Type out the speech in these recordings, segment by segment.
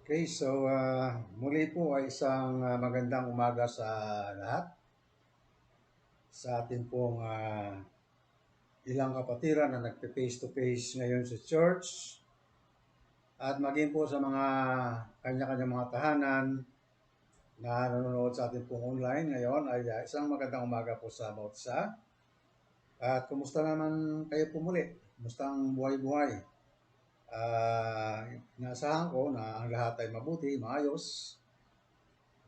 Okay, so muli po ay isang magandang umaga sa lahat. Sa ating pong ilang kapatiran na nagpe-face-to-face ngayon sa church at maging po sa mga kanya-kanyang mga tahanan na nanonood sa ating pong online ngayon ay isang magandang umaga po sa bawat isa. At kumusta naman kayo po muli? Kumusta ang buhay-buhay? Inaasahan ko na ang lahat ay mabuti, maayos.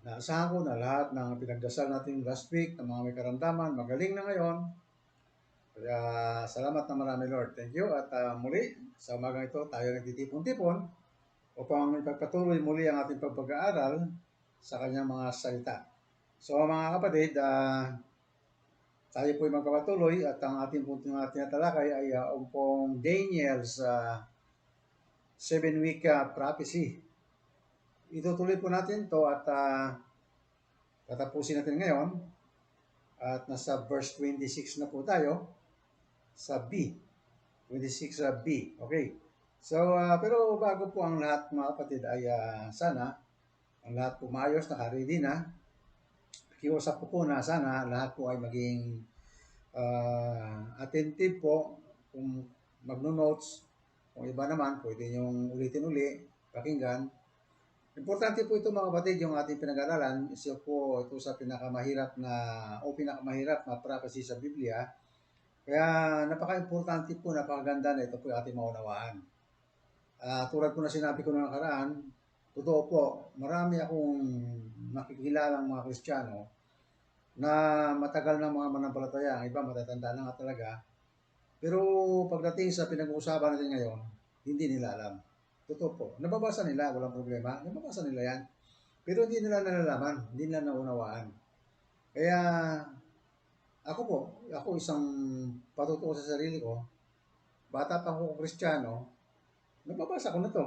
Naasahan ko na lahat ng pinagdasal natin last week ng mga may karamdaman, magaling na ngayon. Kaya salamat na marami Lord. Thank you. At muli, sa umagang ito, tayo nagtitipon-tipon upang ipagpatuloy muli ang ating pag-aaral sa kanyang mga salita. So mga kapatid, tayo po ay magpapatuloy at ang ating puntong tinatalakay ay umpong Daniel sa 7-week prophecy. Itutuloy po natin to at tatapusin natin ngayon at nasa verse 26 na po tayo sa B. 26 sa B. Okay. So, pero bago po ang lahat mga kapatid ay sana ang lahat po maayos, naka-ready na. Kiusap ko po na sana lahat po ay maging attentive po kung magno-notes. Kung iba naman, pwede niyong ulitin uli, pakinggan. Importante po ito mga kapatid, yung ating pinag-aralan. Isa po ito sa pinakamahirap na prophecy sa Biblia. Kaya napaka-importante po, napakaganda na ito po yung ating maunawaan. Tulad po na sinabi ko na nakaraan, totoo po, marami akong nakikilalang mga Kristiyano na matagal na mga manampalataya. Ang iba matatanda na nga talaga. Pero pagdating sa pinag-uusapan natin ngayon, hindi nila alam. Totoo po. Nababasa nila, walang problema. Nababasa nila yan. Pero hindi nila nalalaman, hindi nila naunawaan. Kaya ako isang patutuo sa sarili ko, bata pa ako Kristiyano, nababasa ko na to.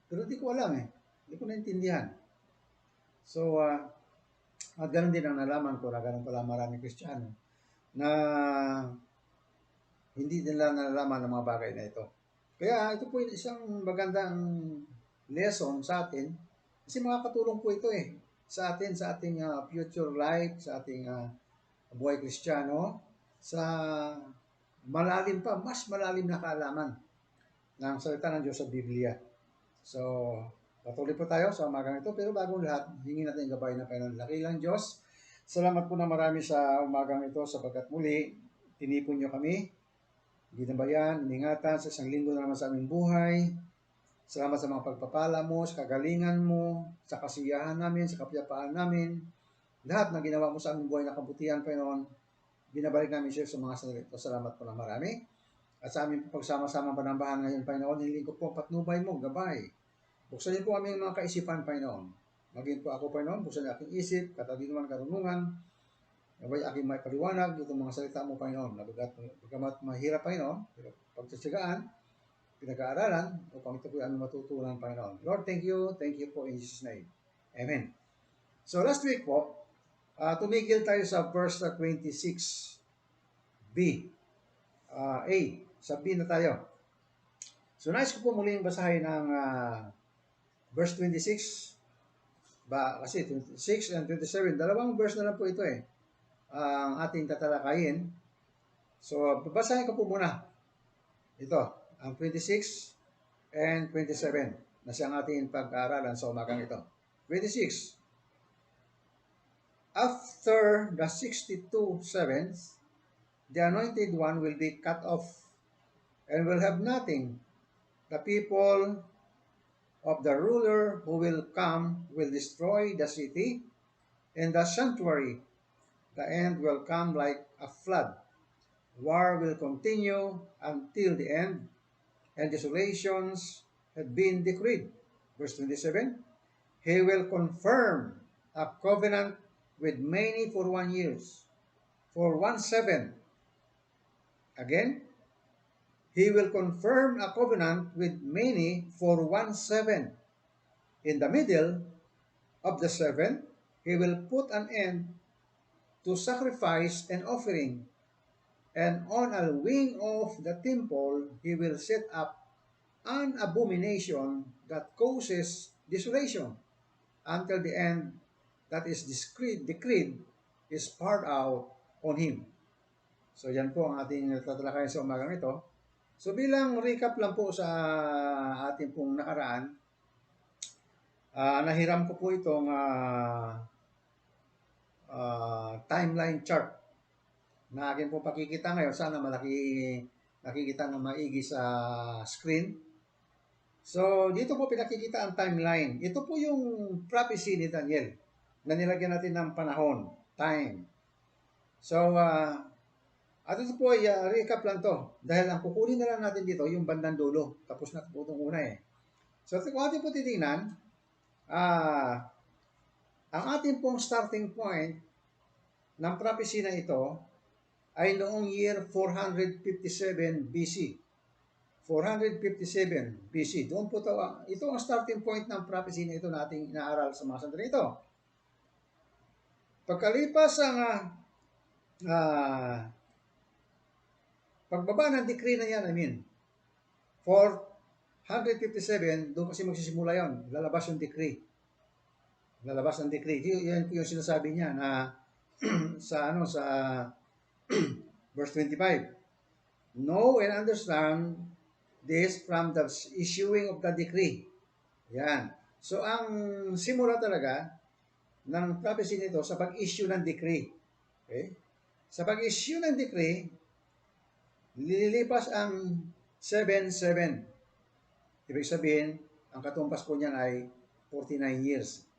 Pero hindi ko alam eh. Hindi ko naintindihan. So, at ganun din ang nalaman ko na ganun pala maraming Kristiyano na hindi nila nalalaman ang mga bagay na ito. Kaya ito po isang magandang lesson sa atin kasi makakatulong po ito sa atin, sa ating future life, sa ating buhay Kristiyano, sa malalim pa, mas malalim na kaalaman ng salita ng Diyos sa Biblia. So, patuloy po tayo sa umagang ito. Pero bago lahat, hingin natin gabay ng Panginoon. Dakilang Diyos, salamat po na marami sa umagang ito sapagkat muli, tinipon niyo kami, ginabayan, iningatan sa isang linggo na naman sa aming buhay. Salamat sa mga pagpapala mo, sa kagalingan mo, sa kasiyahan namin, sa kapayapaan namin. Lahat na ginawa mo sa aming buhay na kabutihan, Panginoon, binabalik namin siya sa mga salita. Salamat po na marami. At sa aming pagsama-sama panambahan ngayon, Panginoon, hiling ko po patnubay mo, gabay. Buksan niyo po aming mga kaisipan, Panginoon. Maging po ako, Panginoon, buksan niyo aking isip, katalinuhan, karunungan. Gabay aking may paliwanag, itong mga salita mo, Panginoon. Bagamat mahirap, Panginoon, pero pagtsatsagaan, pinag-aaralan, upang ito po yung aming matutunan, Panginoon. Lord, thank you po in Jesus' name. Amen. So last week po, tumigil tayo sa verse 26b. A. Sa B na tayo. So nais ko po muling basahin ng verse 26. Kasi 26 and 27, dalawang verse na lang po ito ang ating tatalakayin. So babasahin ko po muna ito, ang 26 and 27 na siyang ating pag-aaralan sa umagang ito. 26. After the 62 sevens, the anointed one will be cut off and will have nothing. The people of the ruler who will come will destroy the city and the sanctuary. The end will come like a flood. War will continue until the end, and desolations have been decreed. Verse 27, He will confirm a covenant with many for 1 year, for 1 7. Again, He will confirm a covenant with many for 1 7. In the middle of the 7, He will put an end to sacrifice and offering, and on a wing of the temple He will set up an abomination that causes desolation until the end that is decreed is poured out on him. So yan po ang ating tatalakayin sa umagang ito. So bilang recap lang po sa ating pong nakaraan, nahiram ko po itong timeline chart na akin po pakikita ngayon. Sana nakikita ng maigi sa screen. So, dito po pinakikita ang timeline. Ito po yung prophecy ni Daniel na nilagyan natin ng panahon, time. So, at ito po ay recap lang to. Dahil ang kukunin na lang natin dito, yung bandang dulo. Tapos na po itong una eh. So, kung ating po titingnan, ang ating pong starting point ng prophecy na ito ay noong year 457 BC. 457 BC. Doon po ito ang starting point ng prophecy na ito nating inaaral sa mga sandali ito. Pagkalipas ang pagbaba ng decree na yan, 457, doon kasi magsisimula yon, lalabas yung decree. Lalabas ang decree. Yan yung sinasabi niya na sa verse 25. Know and understand this from the issuing of the decree. Yan. So, ang simula talaga ng prophecy nito sa pag-issue ng decree. Okay? Sa pag-issue ng decree, lilipas ang 7-7. Ibig sabihin, ang katumpas po niyan ay 49 years.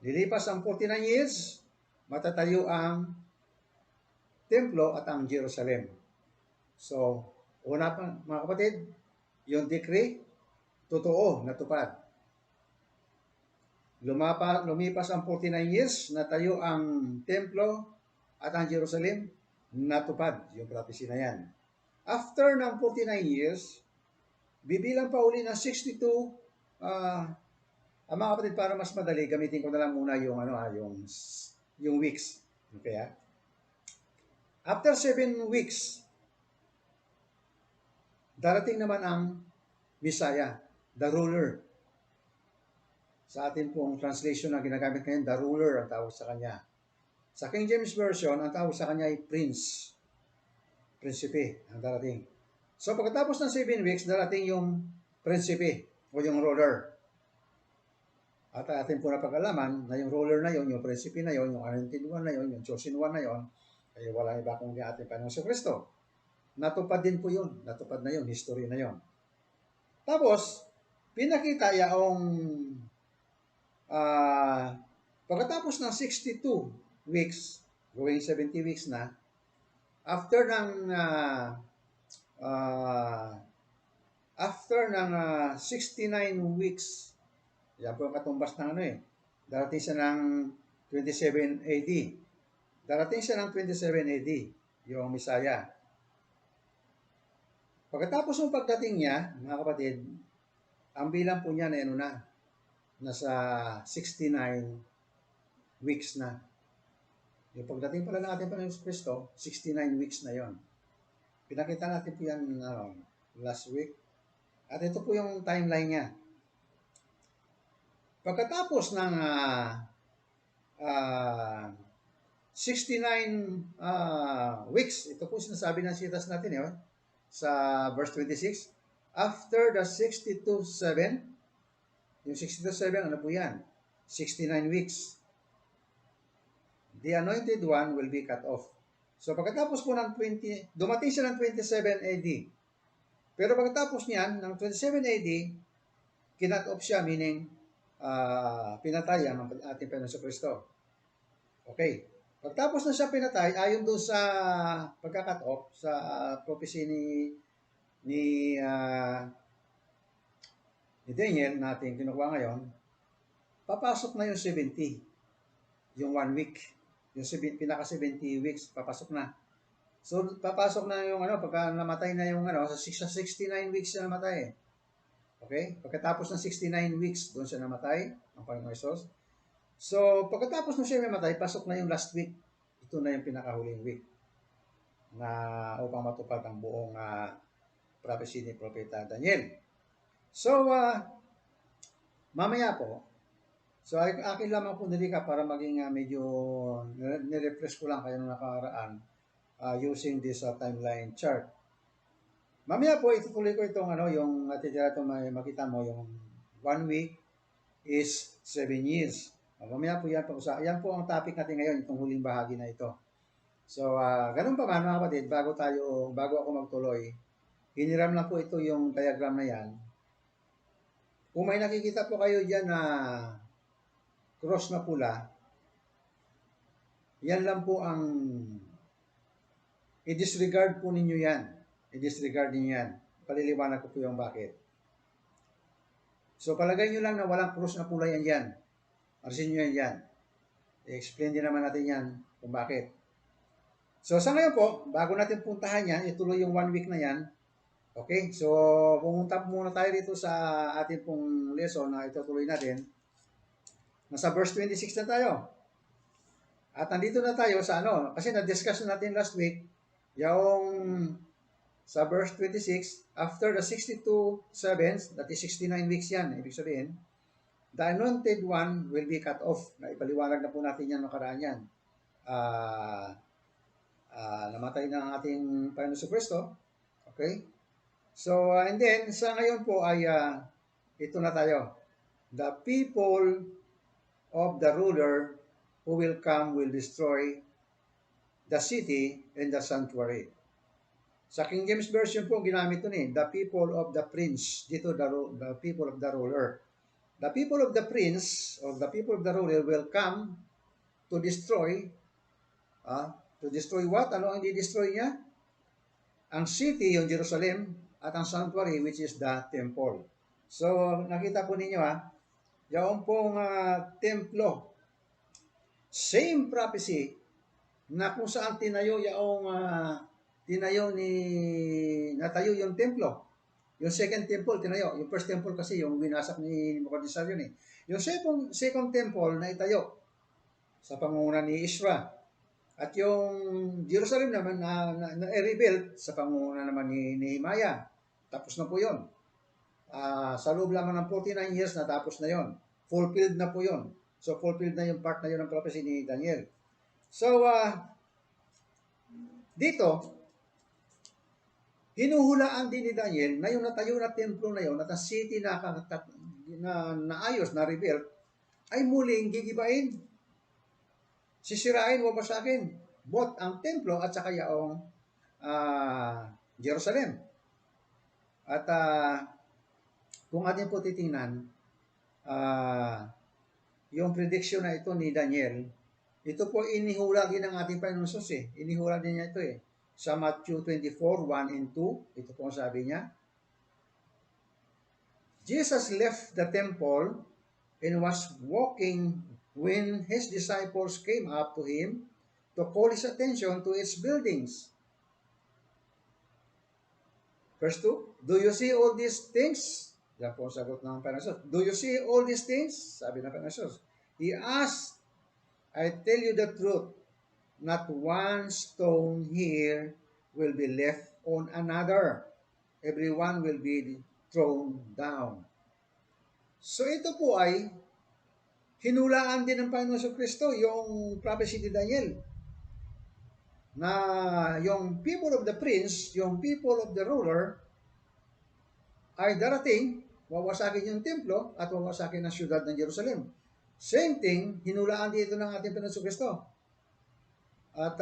Lilipas ang 49 years, matatayo ang templo at ang Jerusalem. So, una pa, mga kapatid, yung decree, totoo, natupad. Lumipas ang 49 years, natayo ang templo at ang Jerusalem, natupad yung prophecy na yan. After ng 49 years, bibilang pa uli ng 62, mga kapatid, para mas madali, gamitin ko na lang muna yung, yung weeks. Okay, After 7 weeks, darating naman ang Messiah, the ruler. Sa atin pong translation na ginagamit ngayon, the ruler ang tawag sa kanya. Sa King James Version, ang tawag sa kanya ay prince. Prinsipe ang darating. So pagkatapos ng 7 weeks, darating yung prinsipe o yung ruler. At atin po napag-alaman na yung ruler na yon, yung prinsipe na yon, yung anointed one na yon, yung chosen one na yon, ay wala iba kundi ating Panginoon sa Kristo. Natupad din po yun. Natupad na yun. History na yun. Tapos, pinakita yaong pagkatapos ng 62 weeks, going 70 weeks na, after ng 69 weeks, yan po ang katumbas ng darating siya ng 27 AD. Darating siya ng 27 AD, yung Messiah. Pagkatapos ng pagdating niya, mga kapatid, ang bilang po niya na nasa 69 weeks na. Yung pagdating pala ng ating Panginoon Kristo, 69 weeks na yon. Pinakita natin po yan last week. At ito po yung timeline niya. Pagkatapos ng 69 weeks, ito po sinasabi ng sitas natin sa verse 26, after the 62-7, yung 62-7, ano po yan? 69 weeks. The anointed one will be cut off. So pagkatapos po ng dumating siya ng 27 AD. Pero pagkatapos niyan, ng 27 AD, kinut off siya, meaning pinatay ang ating Panginoon sa Kristo. Okay. Pagtapos na siya pinatay, ayon doon sa pagka-cut off, sa prophecy ni Daniel natin kinukuha ngayon, papasok na yung 70, yung 1 week, yung pinaka 70 weeks, papasok na. So, papasok na yung pagka namatay na yung sa 69 weeks siya namatay. Okay? Pagkatapos ng 69 weeks, doon siya namatay, ang Panginoon Hesus. So, pagkatapos na siya namatay, pasok na yung last week. Ito na yung pinakahuling week na upang matupad ang buong prophecy ni Propeta Daniel. So, Mamaya po, so akin lamang po nilika para maging medyo nirefresh ko lang kayo nung nakaraan using this timeline chart. Mamaya po, itutuloy ko itong yung natitira ito makita mo, yung 1 week is 7 years. Mamaya po yan, yan po ang topic natin ngayon, itong huling bahagi na ito. So, ganun pa man mga kapatid, bago ako magtuloy, hiniram lang po ito yung diagram na yan. Kung may nakikita po kayo dyan na cross na pula, yan lang po ang i-disregard po ninyo yan. I-disregard ninyo yan. Paliliwanag ko po yung bakit. So, palagay nyo lang na walang cross na pula yan dyan. Arsin nyo yan dyan. I-explain din naman natin yan kung bakit. So, sa ngayon po, bago natin puntahan yan, ituloy yung 1 week na yan. Okay? So, pumunta muna tayo dito sa ating pong lesson na itutuloy natin. Nasa verse 26 na tayo. At nandito na tayo sa kasi na-discuss natin last week, yung sa verse 26, after the 62 sevens, that is 69 weeks yan, ibig sabihin, the anointed one will be cut off. Naipaliwanag na po natin yan nakaraan yan. Namatay na ang ating Panginoon Kristo. Okay? So, and then, sa ngayon po ay, ito na tayo. The people of the ruler who will come will destroy the city and the sanctuary. Sa King James Version po, ginamit ito the people of the prince. Dito, the people of the ruler. The people of the prince, or the people of the ruler will come to destroy. To destroy what? Ano ang di-destroy niya? Ang city, yung Jerusalem, at ang sanctuary, which is the temple. So, nakita po ninyo yung pong templo. Same prophecy na kung saan natayo yung templo. Yung second temple, tinayo. Yung first temple kasi, yung winasak ni Nebuchadnezzar yun eh. Yung second temple na itayo sa pangunguna ni Ezra. At yung Jerusalem naman na rebuilt sa pangunguna naman ni Nehemiah. Tapos na po yun. Sa loob lamang ng 49 years, natapos na yon. Fulfilled na po yun. So, fulfilled na yung part na yun ng prophecy ni Daniel. So, dito, hinuhulaan din ni Daniel na yung natayo na templo na yun, at ang city na naayos, na rebuilt, ay muling gigibain. Sisirain, wawasakin. Both ang templo at saka yung Jerusalem. At kung atin po titingnan, yung prediction na ito ni Daniel, ito po inihula din ng ating Panginoon Jesus eh. Inihula din niya ito eh. Sa Matthew 24, 1 and 2, ito po ang sabi niya. Jesus left the temple and was walking when his disciples came up to him to call his attention to its buildings. Verse 2, do you see all these things? Yan po ang sagot ng Panginoon Jesus. Do you see all these things? Sabi ng Panginoon Jesus. He asked, I tell you the truth, not one stone here will be left on another. Everyone will be thrown down. So ito po ay hinulaan din ng Panginoon Kristo yung prophecy ni Daniel na yung people of the prince, yung people of the ruler ay darating, wawasakin yung templo at wawasakin ang syudad ng Jerusalem. Same thing, hinulaan dito ng ating Panginoon Kristo. At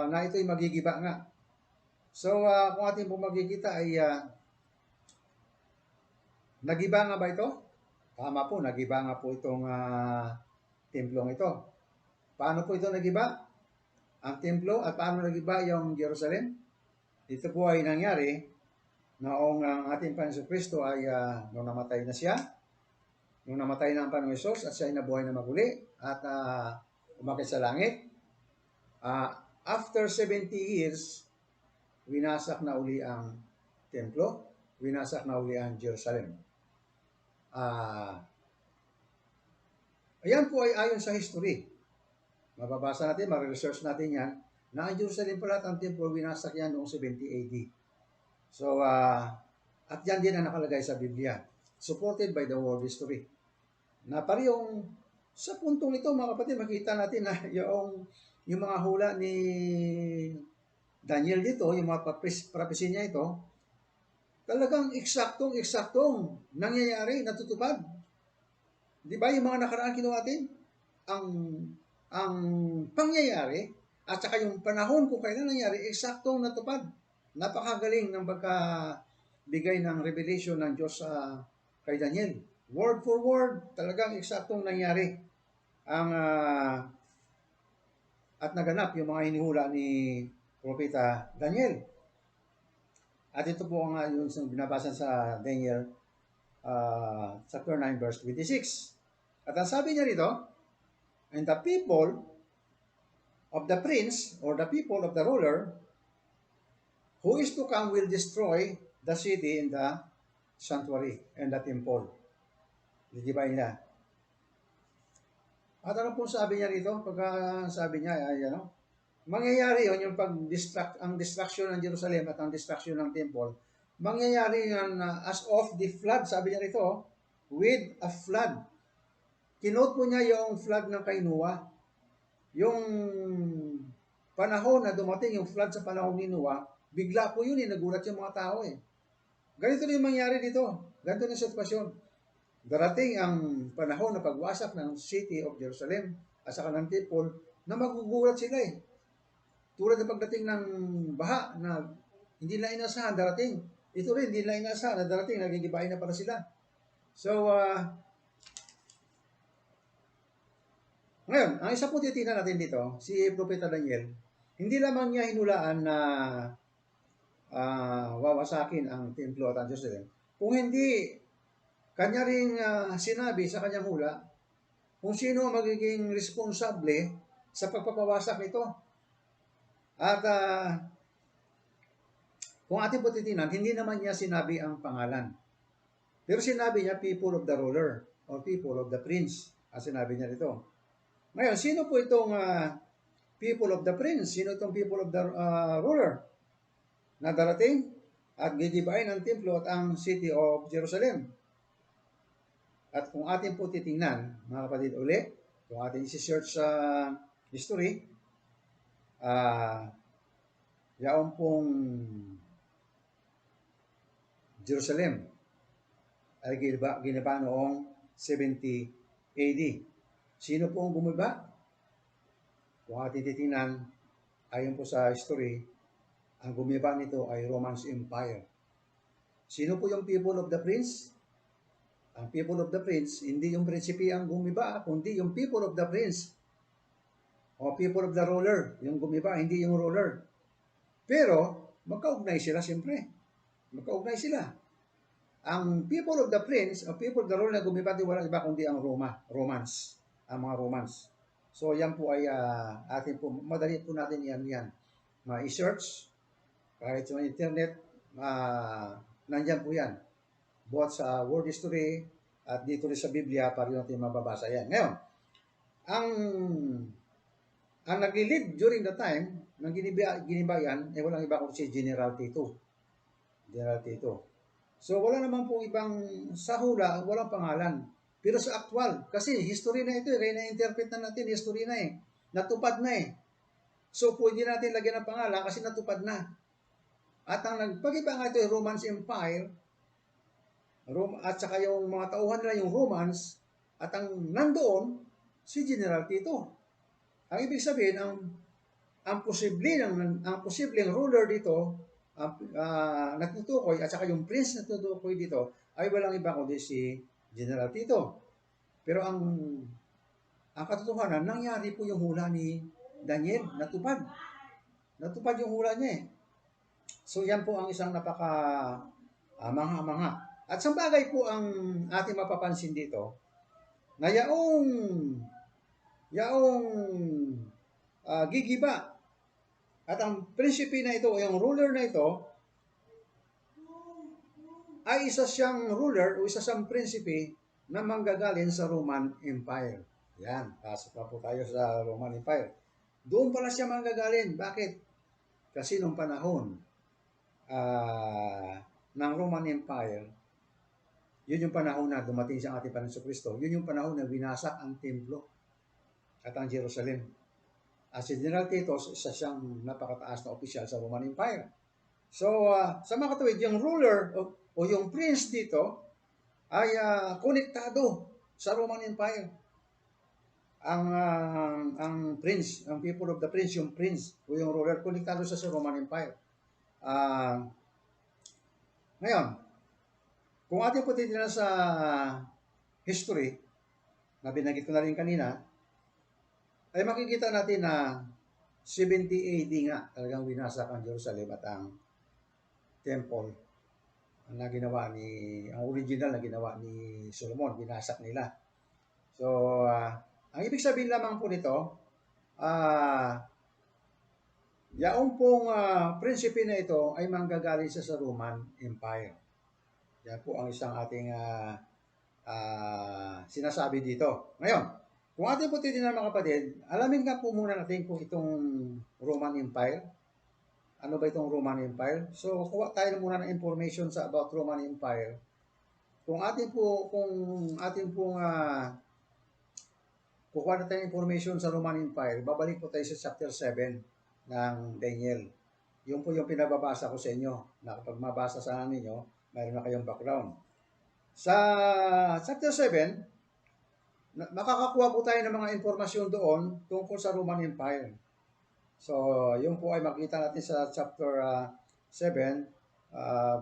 na ito'y magigiba nga. So, kung ating po magkikita ay nagiba nga ba ito? Tama po, nagiba nga po itong templong ito. Paano po ito nagiba? Ang templo at paano nagiba yung Jerusalem? Ito po ay nangyari noong ang ating Panginoon Kristo ay nung namatay na siya, nung namatay na ang Panginoon Jesus at siya ay nabuhay na maguli at umakit sa langit. After 70 years, winasak na uli ang templo, winasak na uli ang Jerusalem. Ayan po ay ayon sa history. Mababasa natin, ma-research natin yan, na ang Jerusalem pala at ang templo, winasak yan noong 70 AD. So, at yan din ang nakalagay sa Biblia. supported by the world history. Na parehong sa puntong ito, mga kapatid, makita natin na yung mga hula ni Daniel dito, yung mga prophecy niya ito, talagang eksaktong nangyayari, natutupad. Di ba yung mga nakaraan kinuha natin? Ang pangyayari at saka yung panahon kung kailan nangyari, eksaktong natupad. Napakagaling ng pagkabigay ng revelation ng Diyos kay Daniel. Word for word, talagang eksaktong nangyari ang at naganap yung mga hinihula ni Propeta Daniel. At ito po ang yung binabasa sa Daniel chapter 9 verse 26. At ang sabi niya rito, and the people of the prince or the people of the ruler who is to come will destroy the city and the sanctuary and the temple. Digibayin niya. At ano po sabi niya rito? Pagka sabi niya, mangyayari yun, yung ang destruction ng Jerusalem at ang destruction ng temple, mangyayari yan as of the flood, sabi niya rito, with a flood. Kinote po niya yung flood ng kay Noah. Yung panahon na dumating, yung flood sa panahon ni Noah, bigla po yun, nagulat yung mga tao Ganito rin mangyari dito. Ganito na sitwasyon. Darating ang panahon na pagwasak ng city of Jerusalem at saka ng temple na magugulat sila Tulad ng pagdating ng baha na hindi na inasahan darating. Ito rin, hindi na inasahan na darating, nagigibahin na pala sila. So, ngayon, ang isa po titignan natin dito, si Propeta Daniel, hindi lamang niya hinulaan na wawasakin ang templo at ang Jerusalem. Kung hindi, kanya rin sinabi sa kanyang hula kung sino magiging responsable sa pagpapawasak nito. At kung ating po titignan, hindi naman niya sinabi ang pangalan. Pero sinabi niya people of the ruler or people of the prince. Sinabi niya dito. Ngayon, sino po itong people of the prince? Sino itong people of the ruler na darating at gigibain ang templo at ang city of Jerusalem? At kung atin po titingnan, mga kapatid, kung atin isi-search sa history, yaon pong Jerusalem ay giniba noong 70 AD. Sino po ang gumiba? Kung atin titingnan, ayon po sa history, ang gumiba nito ay Roman Empire. Sino po yung people of the prince? Ang people of the prince, hindi yung prinsipe ang gumiba, kundi yung people of the prince. O people of the ruler, yung gumiba, hindi yung ruler. Pero, magkaugnay sila siyempre. Magkaugnay sila. Ang people of the prince, o people of the ruler na gumiba, di walang iba kundi ang Romans. Ang mga Romans. So, yan po ay atin po, madali po natin yan. I-search, kahit sa internet, nandyan po yan. Both sa world history at dito rin sa Biblia para yung natin mababasa yan. Ngayon, ang nag-lead during the time ng ginibayan, walang iba kundi si General Tito. General Tito. So, wala naman po ibang sa hula, walang pangalan. Pero sa actual, kasi history na ito, kaya na-interpret na natin, history na natupad na So, pwede natin lagyan ng pangalan kasi natupad na. At ang nagpag-iba nga ito, Roman Empire, at saka yung mga tauhan nila yung Romans, at ang nandoon, si General Tito. Ang ibig sabihin, ang posibleng ruler dito, natutukoy, at saka yung prince natutukoy dito, ay walang iba kundi si General Tito. Pero ang katotohanan, nangyari po yung hula ni Daniel, natupad. Natupad yung hula niya So yan po ang isang manga-manga. At sa bagay po ang ating mapapansin dito, na yaong gigiba at ang prinsipe na ito, yung ruler na ito, ay isa siyang ruler o isa siyang prinsipe na manggagaling sa Roman Empire. Yan, pasok pa po tayo sa Roman Empire. Doon pala siya manggagaling. Bakit? Kasi nung panahon ng Roman Empire, Yun yung panahon na dumating sa ating Panginoon Kristo. Yun yung panahon na winasak ang templo at ang Jerusalem. At si General Titus, isa siyang napakataas na opisyal sa Roman Empire. So, sa mga katuwid, yung ruler o yung prince dito ay konektado sa Roman Empire. Ang prince, ang people of the prince, yung prince o yung ruler, konektado sa Roman Empire. Ngayon, kung ating po titignan sa history, na binanggit ko na rin kanina, ay makikita natin na 70 AD nga talagang winasak ang Jerusalem at ang temple na ginawa ang original na ginawa ni Solomon, binasak nila. So, ang ibig sabihin lamang po nito, yaong pong prinsipe na ito ay manggagaling sa Roman Empire. Yan po ang isang ating sinasabi dito. Ngayon, kung ating po titignan mga kapatid, alamin nga po muna natin kung itong Roman Empire. Ano ba itong Roman Empire? So, kuha tayo muna ng information about Roman Empire. Kung ating pong kukuha na tayo ng information sa Roman Empire, babalik po tayo sa chapter 7 ng Daniel. Yun po yung pinababasa ko sa inyo, na kapag mabasa sa ninyo, mayroon na kayong background. Sa chapter 7, makakakuha po tayo ng mga informasyon doon tungkol sa Roman Empire. So, yun po ay makita natin sa chapter 7,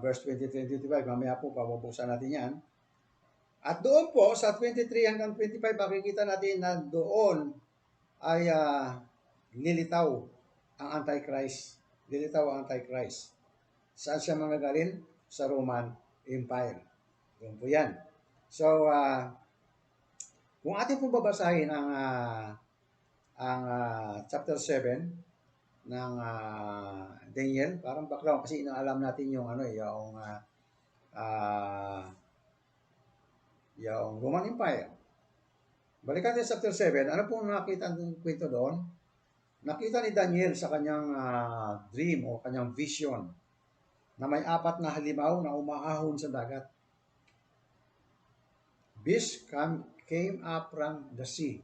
verse 20-25. Mamaya po, pabubuksan natin yan. At doon po, sa 23 hanggang 25, makikita natin na doon ay lilitaw ang Antichrist. Lilitaw ang Antichrist. Saan siya manggagaling? Sa Roman Empire. Doon po yan. So, kung ating po babasahin ang chapter 7 ng Daniel, parang background kasi inaalam natin yung yung Roman Empire. Balikan natin sa chapter 7, ano pong nakita ang kwento doon? Nakita ni Daniel sa kanyang dream o kanyang vision na may 4 na halimaw na umaahon sa dagat. Beast came up from the sea.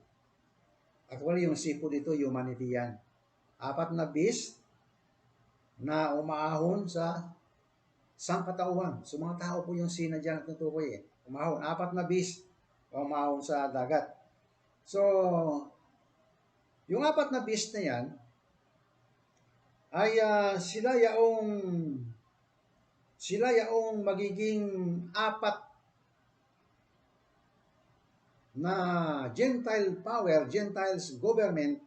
Actually, yung sea po dito, humanity yan. 4 na beast na umaahon sa sangkatauhan. So, mga tao po yung sea na dyan at natukoy. Umahon. 4 na beast umahon sa dagat. So, yung 4 na beast na yan, ay sila yaong magiging 4 na Gentile power, Gentiles government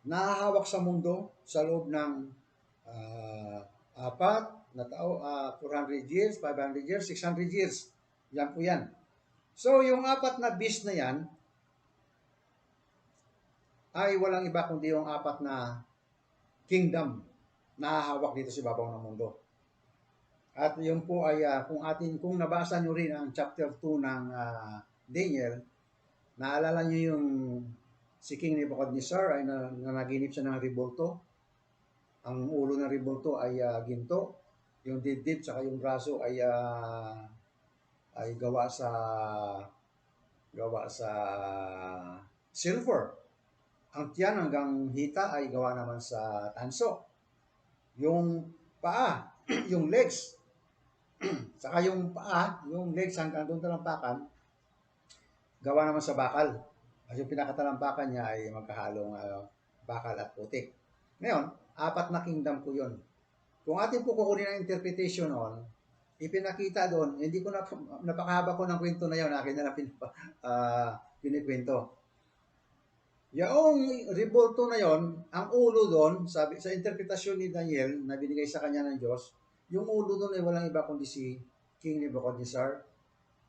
na hahawak sa mundo sa loob ng 4 na tao, 400 years, 500 years, 600 years. Yan po yan. So, yung 4 na beast na yan, ay walang iba kundi yung 4 na kingdom na hahawak dito sa ibabaw ng mundo. At yun po ay kung nabasa nyo rin ang chapter 2 ng Daniel, naalala nyo yung si King Nebuchadnezzar ay nanaginip siya ng rebulto. Ang ulo ng rebulto ay ginto. Yung dibdib saka yung braso ay gawa sa silver. Ang tiyan hanggang hita ay gawa naman sa tanso. Yung paa, yung legs, saka yung paa, yung legs hanggang doon talampakan, gawa naman sa bakal. At yung pinakatalampakan niya ay magkahalong bakal at putik. Ngayon, 4 na kingdom po yun. Kung atin po kukunin ang interpretation noon, ipinakita doon, hindi ko napakahaba ko ng kwento na yun, akin na lang pinikwento. Yung rebulto na yon, ang ulo doon, sabi sa interpretasyon ni Daniel na binigay sa kanya ng Diyos, yung ulo doon ay walang iba kundi si King Nebuchadnezzar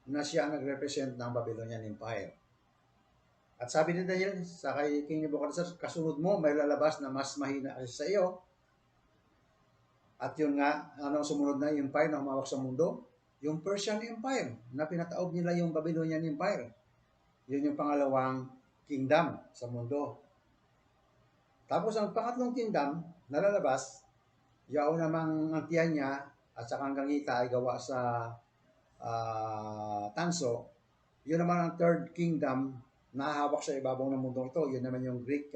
na siya ang nag-represent ng Babylonian Empire. At sabi ni Daniel sa kay King Nebuchadnezzar, kasunod mo may lalabas na mas mahina sa iyo. At yun nga, sumunod na empire na humawak sa mundo? Yung Persian Empire na pinataob nila yung Babylonian Empire. Yun yung pangalawang kingdom sa mundo. Tapos ang pangatlong kingdom na lalabas, yaon namang ang tiyan niya at saka hanggang hita ay gawa sa tanso, yun naman ang third kingdom na hawak sa ibabaw ng mundong ito. Yun naman yung Greek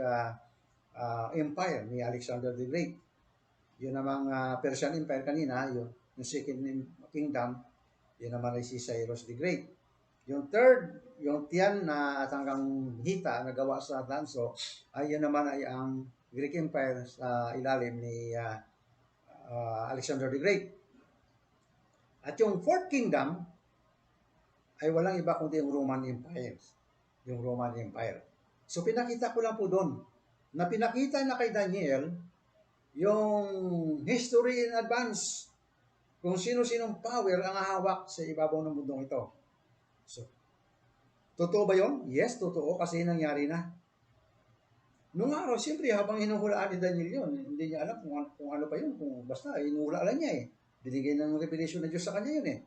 Empire ni Alexander the Great. Yun namang Persian Empire kanina, yung second kingdom, yun naman ay si Cyrus the Great. Yung third, yung tiyan na at hanggang hita na gawa sa tanso, ay yun naman ay ang Greek Empire sa ilalim ni Alexander the Great. At yung fourth kingdom ay walang iba kundi yung Roman Empire. Yung Roman Empire. So pinakita ko lang po doon na pinakita na kay Daniel yung history in advance kung sino-sinong power ang hawak sa ibabaw ng mundong ito. So, totoo ba yun? Yes, totoo kasi nangyari na. Noong araw, siyempre, habang hinuhulaan ni Daniel yun, hindi niya alam kung ano pa yun, kung basta, hinuhulaan niya eh. Binigay ng revelation ng Diyos sa kanya yun eh.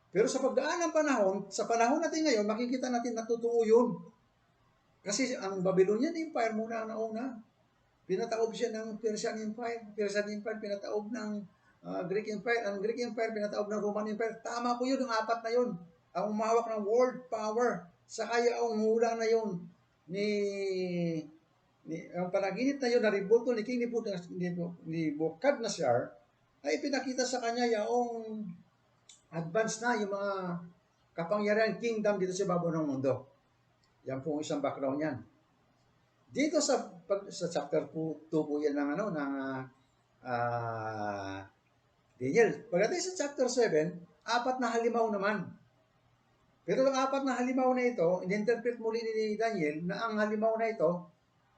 Pero sa pagdaan ng panahon, sa panahon natin ngayon, makikita natin na totoo yun. Kasi ang Babylonian Empire muna ang nauna. Pinataob siya ng Persian Empire. Persian Empire pinataob ng Greek Empire. Ang Greek Empire pinataob ng Roman Empire. Tama po yun, yung apat na yun. Ang umahawak ng world power. Sa kaya ang hula na yun ang panaginip na yun na ribulto ni King Nebuchadnezzar ay pinakita sa kanya yung advance na yung mga kapangyarihan kingdom dito sa babaw ng mundo. Yan po isang background yan. Dito sa chapter 2 po yan ng Daniel. Pagdating sa chapter 7, apat na halimaw naman. Pero ang apat na halimaw na ito, in-interpret muli ni Daniel na ang halimaw na ito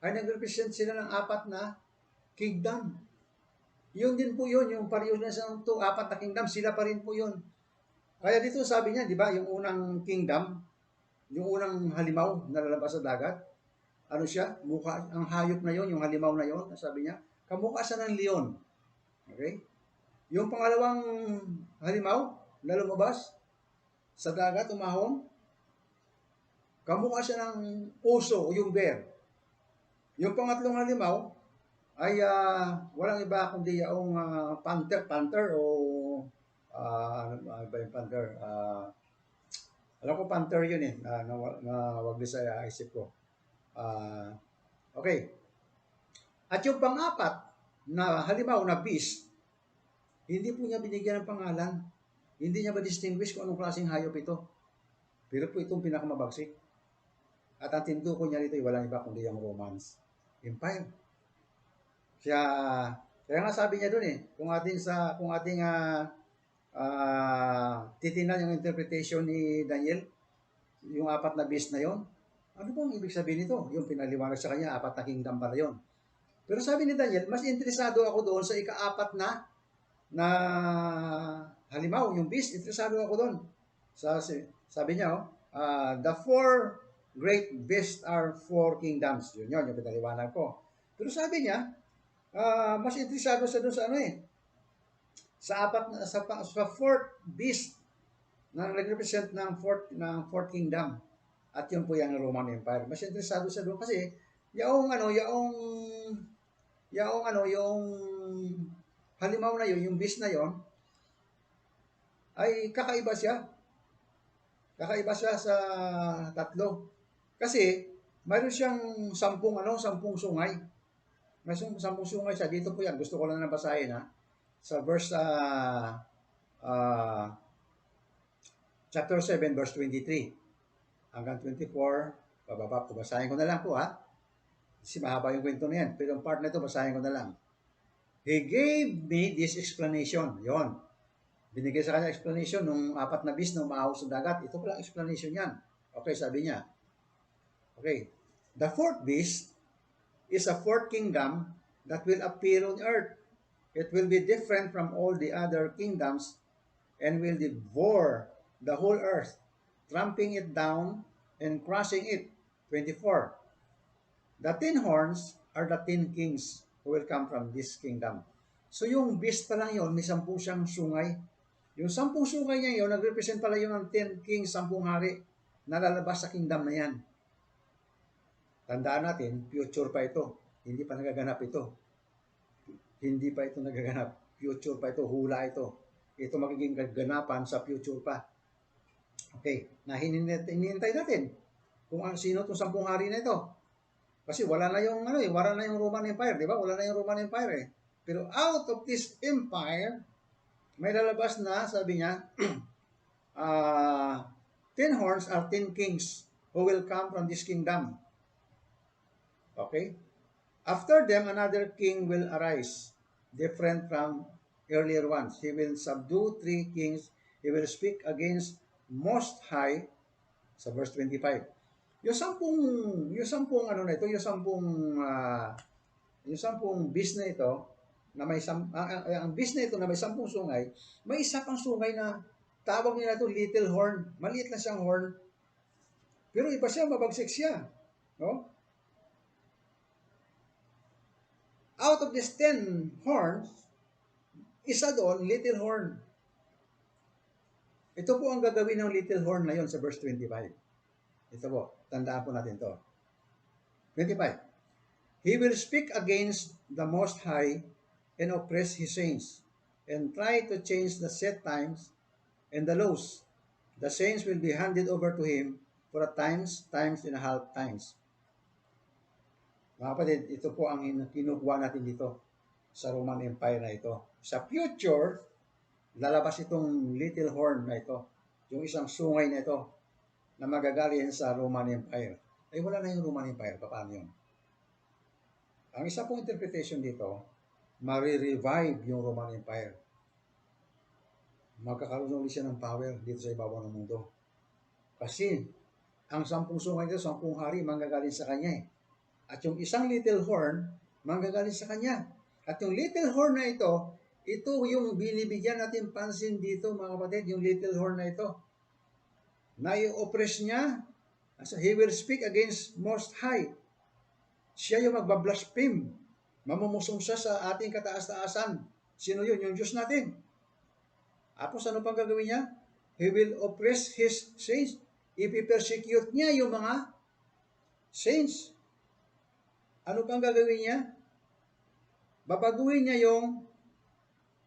ay nag-represent sila ng apat na kingdom. Yun din po yun, yung pareho na sa apat na kingdom, sila pa rin po yun. Kaya dito sabi niya, di ba, yung unang kingdom, yung unang halimaw na lalabas sa dagat, ano siya? Mukha, ang hayop na yon, yung halimaw na yon, sabi niya, kamukha siya ng leon. Okay? Yung pangalawang halimaw na lumabas sa dagat, umahon, kamukha siya ng puso o yung bear. Yung pangatlong halimaw ay walang iba kundi yung panther o ano ba yung panther? Alam ko panther yun eh, na wag di sa isip ko. Okay. At yung pang-apat na halimaw na beast, hindi po niya binigyan ng pangalan. Hindi niya ma-distinguish kung anong klaseng hayop ito. Pero po itong pinakamabagsik. At ang tinduko niya rito ay walang iba kundi yung Romans Empire. Kaya nga sabi niya doon eh, kung ating titinan yung interpretation ni Daniel, yung apat na beast na yon, ano bang ibig sabihin nito? Yung pinaliwanag sa kanya, apat na kingdom pala yun. Pero sabi ni Daniel, mas interesado ako doon sa ika-apat na halimaw, yung beast, interesado ako doon. Sabi niya, the four great beasts are four kingdoms. Yun yung pinaliwanag ko. Pero sabi niya, mas interesado siya doon sa sa fourth beast na nag-represent ng fourth kingdom. At yun po yung Roman Empire. Mas interesado siya doon kasi yung halimaw na yun, yung beast na yun, ay kakaiba siya. Kakaiba siya sa tatlo. Kasi mayroon siyang sampung sungay. May sampung sungay siya. Dito po yan. Gusto ko lang nabasahin sa verse chapter 7 verse 23 hanggang 24. Bababa ko. Basahin ko na lang po Kasi mahaba yung kwento na yan. Pero yung part na ito, basahin ko na lang. He gave me this explanation. Yon. Binigay sa kanya explanation nung apat na beast na umahos sa dagat. Ito pala explanation yan. Okay, sabi niya. Okay. The fourth beast is a fourth kingdom that will appear on earth. It will be different from all the other kingdoms and will devour the whole earth, trampling it down and crushing it. 24. The 10 horns are the 10 kings who will come from this kingdom. So yung beast pa lang yun, may 10 siyang sungay. Yung 10 sungay niya yun, nag-represent pala yun ng 10 kings, 10 hari na lalabas sa kingdom na yan. Tandaan natin, future pa ito. Hindi pa nagaganap ito. Hindi pa ito nagaganap. Future pa ito, hula ito. Ito magiging kaganapan sa future pa. Okay, na hinihintay natin kung sino itong 10 hari na ito. Kasi wala na yung wala na yung Roman Empire, di ba? Wala na yung Roman Empire eh. Pero out of this empire, may lalabas na, sabi niya, uh, 10 horns are 10 kings who will come from this kingdom. Okay? After them, another king will arise, different from earlier ones. He will subdue 3 kings. He will speak against Most High, sa verse 25. Yung sampung ano na ito, yung sampung bis na ito, na may ang bis na ito na may 10 sungay, may isa pang sungay na tawag nila ito little horn. Maliit na siyang horn. Pero iba siya, mabagsik siya. No? Out of these 10 horns, isa doon, little horn. Ito po ang gagawin ng little horn na yon sa verse 25. Ito po, tandaan po natin to. 25. He will speak against the Most High and oppress his saints, and try to change the set times and the laws. The saints will be handed over to him for a times and a half times. Mga kapatid, ito po ang kinukuha natin dito sa Roman Empire na ito. Sa future, lalabas itong little horn na ito, yung isang sungay na ito, na magagaling sa Roman Empire. Ay wala na yung Roman Empire, paano yun? Ang isa pong interpretation dito, marirevive yung Roman Empire. Magkakaroon ulit siya ng power dito sa ibabaw ng mundo. Kasi, ang 10 sungay dito, 10 hari, manggagaling sa kanya eh. At yung isang little horn, manggagaling sa kanya. At yung little horn na ito yung binibigyan natin pansin dito, mga kapatid, yung little horn na ito. Na i-oppress niya, he will speak against Most High. Siya yung magbablaspheme. Mamumusong siya sa ating kataas-taasan. Sino yun? Yung Diyos natin. Tapos ano pang gagawin niya? He will oppress his saints. Ipipersecute niya yung mga saints. Ano pang gagawin niya? Babaguhin niya yung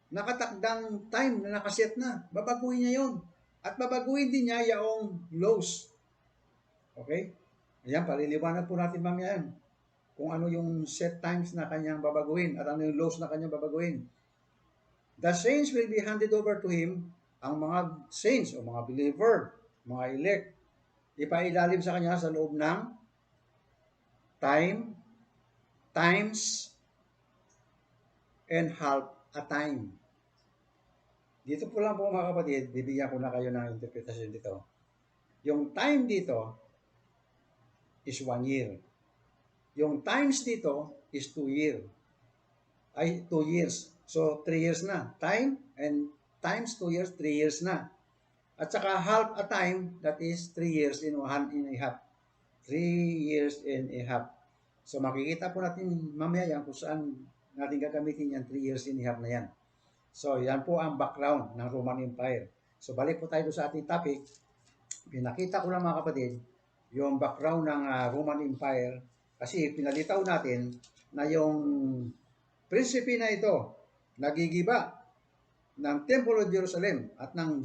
nakatakdang time na nakaset na. Babaguhin niya yon. At babaguhin din niya yung laws. Okay? Ayan, paliliwanag po natin mamaya yan. Kung ano yung set times na kanyang babaguhin at ano yung laws na kanyang babaguhin. The saints will be handed over to him. Ang mga saints o mga believer, mga elect, ipailalim sa kanya sa loob ng times, and half a time. Dito po lang po mga kapatid, bibigyan ko na kayo ng interpretation dito. Yung time dito is 1 year. Yung times dito is 2 years. 2 years. So, 3 years na. Time and times 2 years, 3 years na. At saka half a time, that is 3 years and a half. 3 years and a half. So, makikita po natin mamaya yan kung saan natin gagamitin yan, 3 years and a half na yan. So, yan po ang background ng Roman Empire. So, balik po tayo sa ating topic. Pinakita ko lang mga kapatid, yung background ng Roman Empire kasi pinalitaw natin na yung prinsipe na ito, nagigiba ng Temple of Jerusalem at ng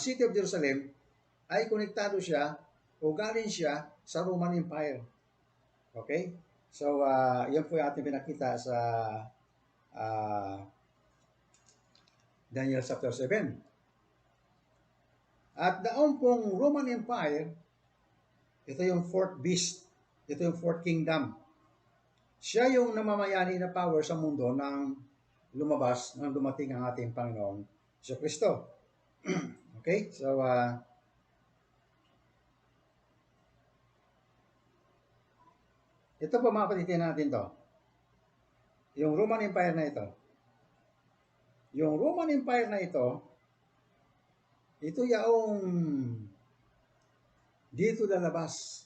City of Jerusalem ay konektado siya o galing siya sa Roman Empire. Okay? So, yan po yung ating pinakita sa Daniel chapter 7. At daon pong Roman Empire, ito yung fourth beast, ito yung fourth kingdom. Siya yung namamayani na power sa mundo nang lumabas, nang dumating ang ating Panginoon Jesu Kristo. Okay? So, ito po mga kapatid natin to. Yung Roman Empire na ito. Yung Roman Empire na ito yaong dito lalabas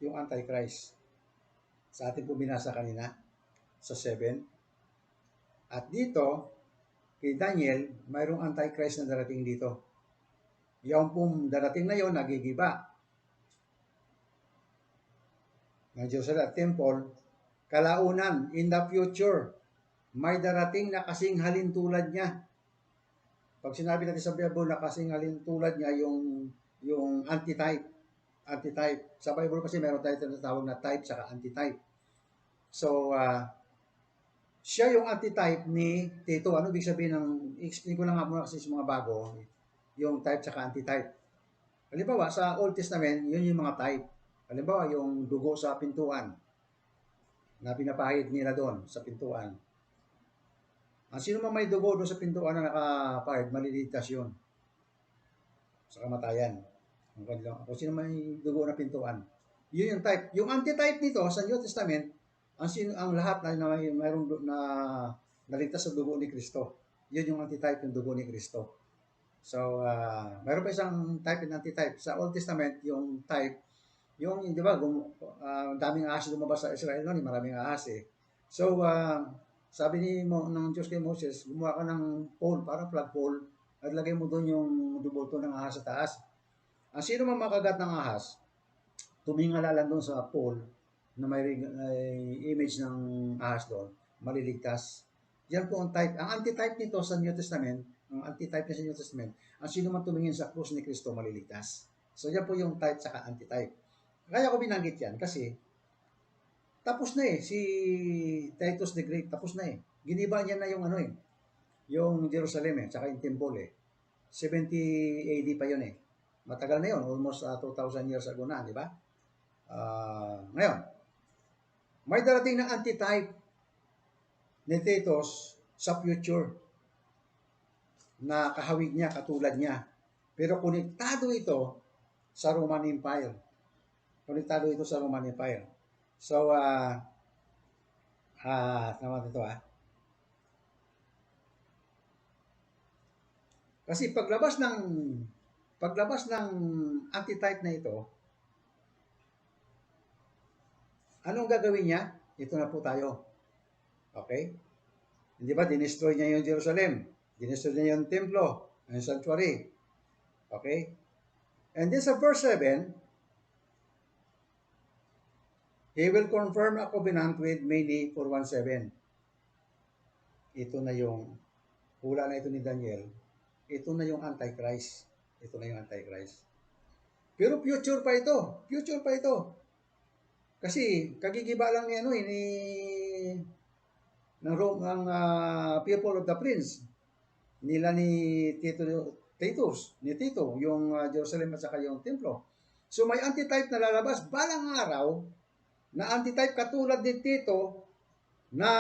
yung Antichrist. Sa ating po binasa kanina sa 7. At dito, kay Daniel, mayroong Antichrist na darating dito. Yung pong darating na yon nagigiba ng Jerusalem Temple, kalaunan, in the future, may darating na kasing halintulad niya. Pag sinabi natin sa Bible na kasing alin tulad niya yung antitype, antitype. Sa Bible kasi meron tayo tinatawag na type saka antitype. So, siya yung antitype ni Tito. Ano ibig sabihin ng, explain ko lang nga muna kasi sa mga bago, yung type saka antitype. Halimbawa, sa Old Testament, yun yung mga type. Halimbawa, yung dugo sa pintuan na pinapahid nila doon sa pintuan. Ang sino man may dugo doon sa pintuan na nakapahid, maliligtas yun sa kamatayan. Kung sino may dugo na pintuan. Yun yung type. Yung antitype nito sa New Testament, ang lahat na mayroong na naligtas sa dugo ni Kristo. Yun yung antitype, yung dugo ni Kristo. So, mayroon pa isang type and antitype. Sa Old Testament, yung type, yung, di ba, daming ahas lumabas sa Israel noon, maraming ahas eh. So, sabi ng Diyos kay Moses, gumawa ka ng pole, parang flag pole, at lagay mo doon yung dubulto ng ahas sa taas. Ang sino man makagat ng ahas, tumingala lang doon sa pole na may image ng ahas doon, maliligtas. Yan po ang type. Ang antitype nito sa New Testament, ang antitype niya sa New Testament, ang sino man tumingin sa krus ni Kristo, maliligtas. So yan po yung type saka antitype. Kaya ko binanggit yan kasi tapos na eh, si Titus the Great, tapos na eh. Giniba niya na yung ano eh, yung Jerusalem eh, tsaka yung temple eh. 70 AD pa yun eh. Matagal na yun, almost 2,000 years ago na, di ba? Ngayon, may darating na antitype ni Titus sa future na kahawig niya, katulad niya. Pero konektado ito sa Roman Empire. Konektado ito sa Roman Empire. So, tama ito Kasi paglabas ng antitype na ito, anong gagawin niya? Ito na po tayo. Okay? Hindi ba, dinestroy niya yung Jerusalem. Dinestroy niya yung templo, yung sanctuary. Okay? And then sa verse 7, He will confirm a covenant with many for 1:7. Ito na yung hula na ito ni Daniel. Ito na yung Antichrist. Ito na yung Antichrist. Pero future pa ito. Future pa ito. Kasi kagigiba lang ni ng people of the prince nila ni Tito, yung Jerusalem at saka yung templo. So may antitype na lalabas balang araw na antitype katulad ni Tito na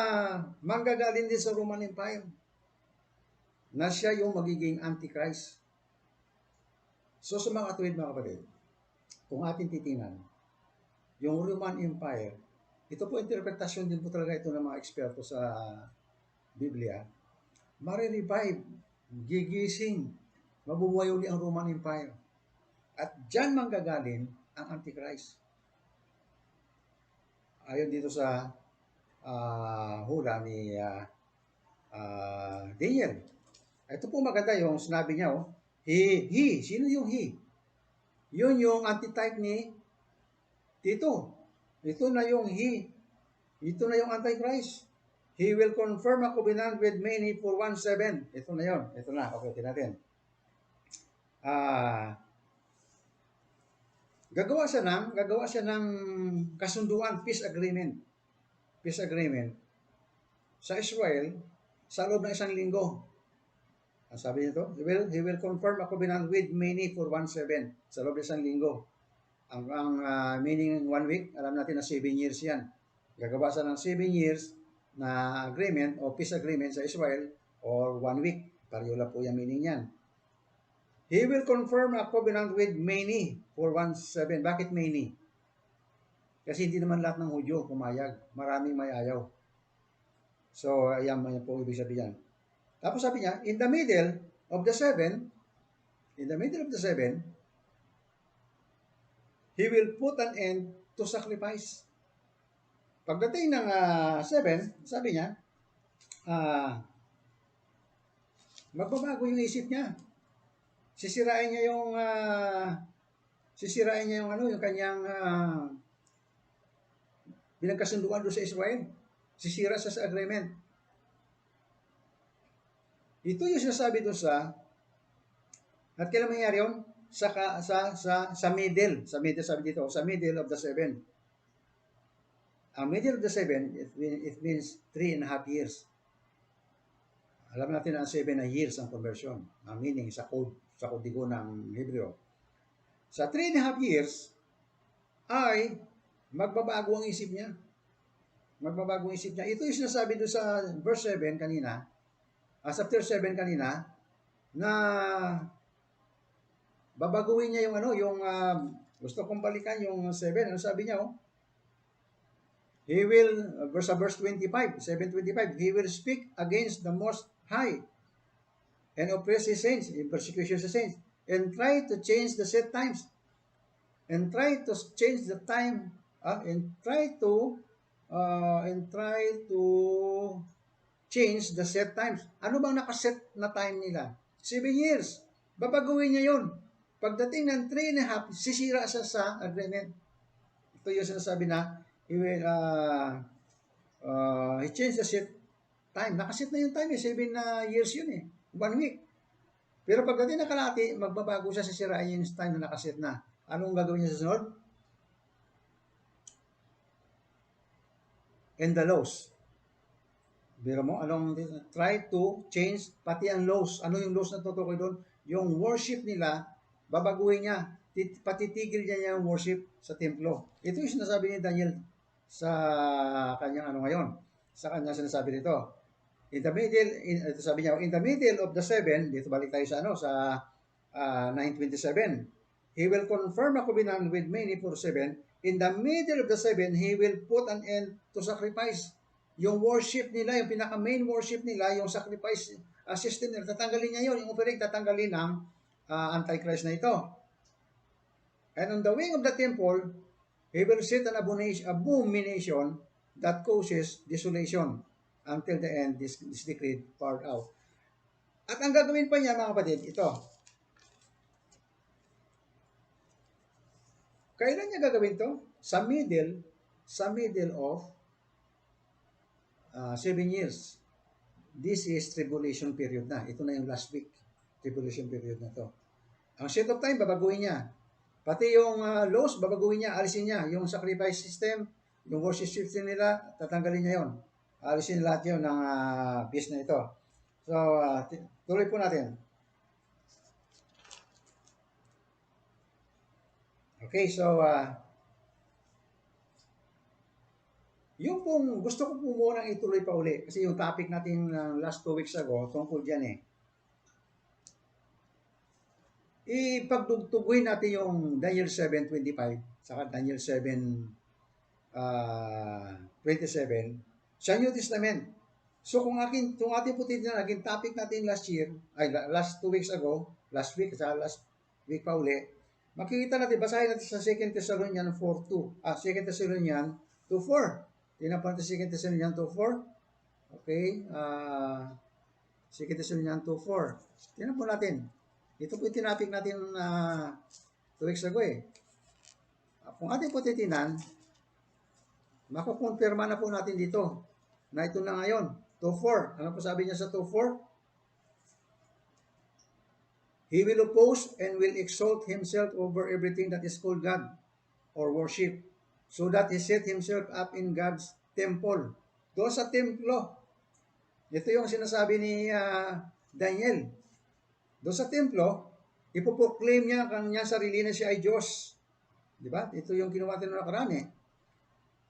manggagaling din sa Roman Empire. Na siya yung magiging Antichrist. So sa mga katuwid mga kapatid, kung ating titingnan, yung Roman Empire, ito po interpretasyon din po talaga ito ng mga eksperto sa Biblia, marirevive, gigising, mabubuhay uli ang Roman Empire. At dyan manggagaling ang Antichrist. Ayon dito sa hula ni Daniel. Ito po maganda yung sinabi niya, he. Sino yung he? Yun yung antitype ni Tito. Ito na yung he. Ito na yung Antichrist. He will confirm a covenant with many for 1:7. Ito na yun. Ito na. Okay, natin. Gagawa siya ng kasunduan, peace agreement. Peace agreement sa Israel sa loob ng 1 linggo. Ang sabi nito, he will confirm a covenant with many for 1:7 sa loob ng 1 linggo. Ang meaning 1 week, alam natin na 7 years yan. Gagawa siya ng 7 years na agreement o peace agreement sa Israel or 1 week. Pareho lang po yung meaning yan. He will confirm a covenant with many for 1:7. Bakit many? Kasi hindi naman lahat ng Hudyo pumayag. Maraming may ayaw. So, ayan po ibig sabihin. Tapos sabi niya, in the middle of the 7, He will put an end to sacrifice. Pagdating ng 7, sabi niya, magbabago yung isip niya. Sisirain niya yung yung kanyang pinagkasunduan doon sa Israel. Sisira siya sa agreement. Ito yung sinasabi doon sa At kailan mangyayari yun? Sa middle. Sabi dito, sa middle of the 7. Ang middle of the 7, it means 3.5 years. Alam natin na ang 7 na years ang conversion. Ang meaning sa kodigo ng Hebreo. Sa 3.5 years, ay magbabago ang isip niya. Magbabago ang isip niya. Ito yung sinasabi doon sa verse 7 kanina, chapter 7 kanina, na babaguhin niya yung gusto kong balikan yung 7. Ano sabi niya, oh? He will, verse 25, 7:25, he will speak against the Most High and oppress his saints, in persecution sa saints, and try to change the set times. And try to change the time, and try to change the set times. Ano bang nakaset na time nila? 7 years. Babaguhin niya yun. Pagdating ng 3.5, sisira siya sa agreement. Ito yung sinasabi na, he will, he changed the set time. Nakaset na yung time, 7 years yun eh. 1 week. Pero pagdating na kalahati, magbabago siya, sisirain yung time na nakaset na. Anong gagawin niya sa sunod? And the laws. Biro mo, try to change pati ang laws. Ano yung laws na tutukoy doon? Yung worship nila, babaguhin niya. Patitigil niya yung worship sa templo. Ito yung sinasabi ni Daniel sa kanyang ngayon. Sa kanyang sinasabi dito. Ito sabi niya, in the middle of the 7, dito balik tayo sa 9:27. He will confirm a covenant with many for 7. In the middle of the 7, he will put an end to sacrifice. Yung worship nila, yung pinaka-main worship nila, yung sacrifice system nila, tatanggalin niya yun. Yung offering, tatanggalin ng Antichrist na ito. And on the wing of the temple, he will set an abomination that causes desolation until the end is decreed poured out. At ang gagawin pa niya, mga kapatid, ito. Kailan niya gagawin to? Sa middle of 7 years. This is tribulation period na. Ito na yung last week. Tribulation period na to. Ang set of time, babaguhin niya. Pati yung laws, babaguhin niya, alisin niya. Yung sacrifice system, yung worship system nila, tatanggalin niya yon. Alisin lahat yun ng peace na ito. So, tuloy po natin. Okay, so, yung pong gusto ko po munang ituloy pa uli kasi yung topic natin last 2 weeks ago, tungkol dyan eh. Ipagdugtuguin natin yung Daniel 7:25 saka Daniel 7:27 sa New Testament. So kung ating po titignan, naging topic natin last 2 weeks ago, last week pa uli, makikita natin, basahin natin sa 2 Thessalonians 4:2. 2 Thessalonians 2:4. Tingnan po natin 2 Thessalonians 2:4. Okay. 2 Thessalonians 2:4. Tingnan po natin. Ito po yung tinapik natin 2 weeks ago eh. Kung ating po titinan, makukonfirma na po natin dito na ito na ngayon. 2:4. Ano po sabi niya sa 2:4? He will oppose and will exalt himself over everything that is called God or worship, so that he set himself up in God's temple. Doon sa templo. Ito yung sinasabi ni Daniel. Doon sa templo, ipoproclaim niya kanyang sarili na siya ay Diyos. Di ba? Ito yung kinuha natin na nakaraan eh.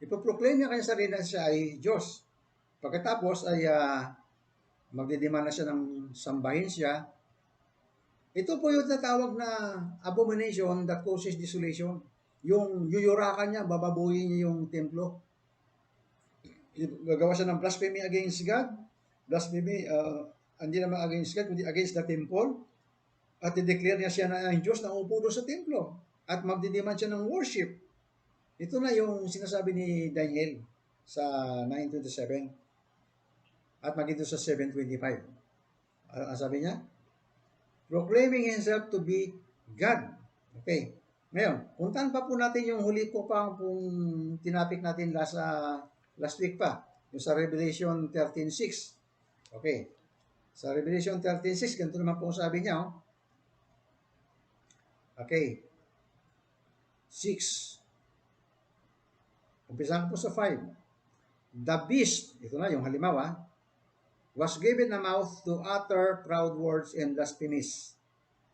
Ipoproclaim niya kanyang sarili na siya ay Diyos. Pagkatapos ay magdidemand na siya ng sambahin siya. Ito po yung natawag na abomination that causes desolation. Yung yuyurakan niya, bababuhin niya yung templo. Gagawa siya ng blasphemy against God. Blasphemy, hindi naman against God, kundi against the temple. At i-declare niya siya na ang Diyos na upo doon sa templo. At magdidemand siya ng worship. Ito na yung sinasabi ni Daniel sa 9:27. At maging sa 7:25. Sabi niya, proclaiming himself to be God. Okay. Ngayon, puntahan pa po natin yung huli ko pang tinapik natin last week pa. Yung sa Revelation 13:6. Okay. Sa Revelation 13:6, ganito naman po sabi niya. Okay. 6. Umpisahan ko po sa 5. The beast, ito na yung halimbawa, was given a mouth to utter proud words and blasphemies,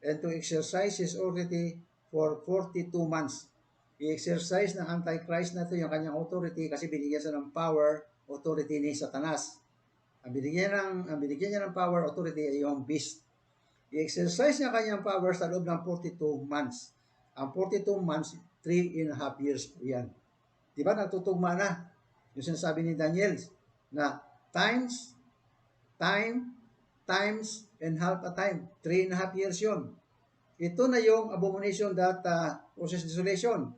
and to exercise his authority for 42 months. I-exercise ng Antichrist na ito yung kanyang authority kasi binigyan siya ng power, authority ni Satanas. Ang binigyan niya ng power, authority ay yung beast. I-exercise niya kanyang power sa loob ng 42 months. Ang 42 months, 3.5 years po yan. Diba natutugma na? Yung sinasabi ni Daniel na times, and half a time. 3.5 years yun. Ito na yung abomination that causes desolation.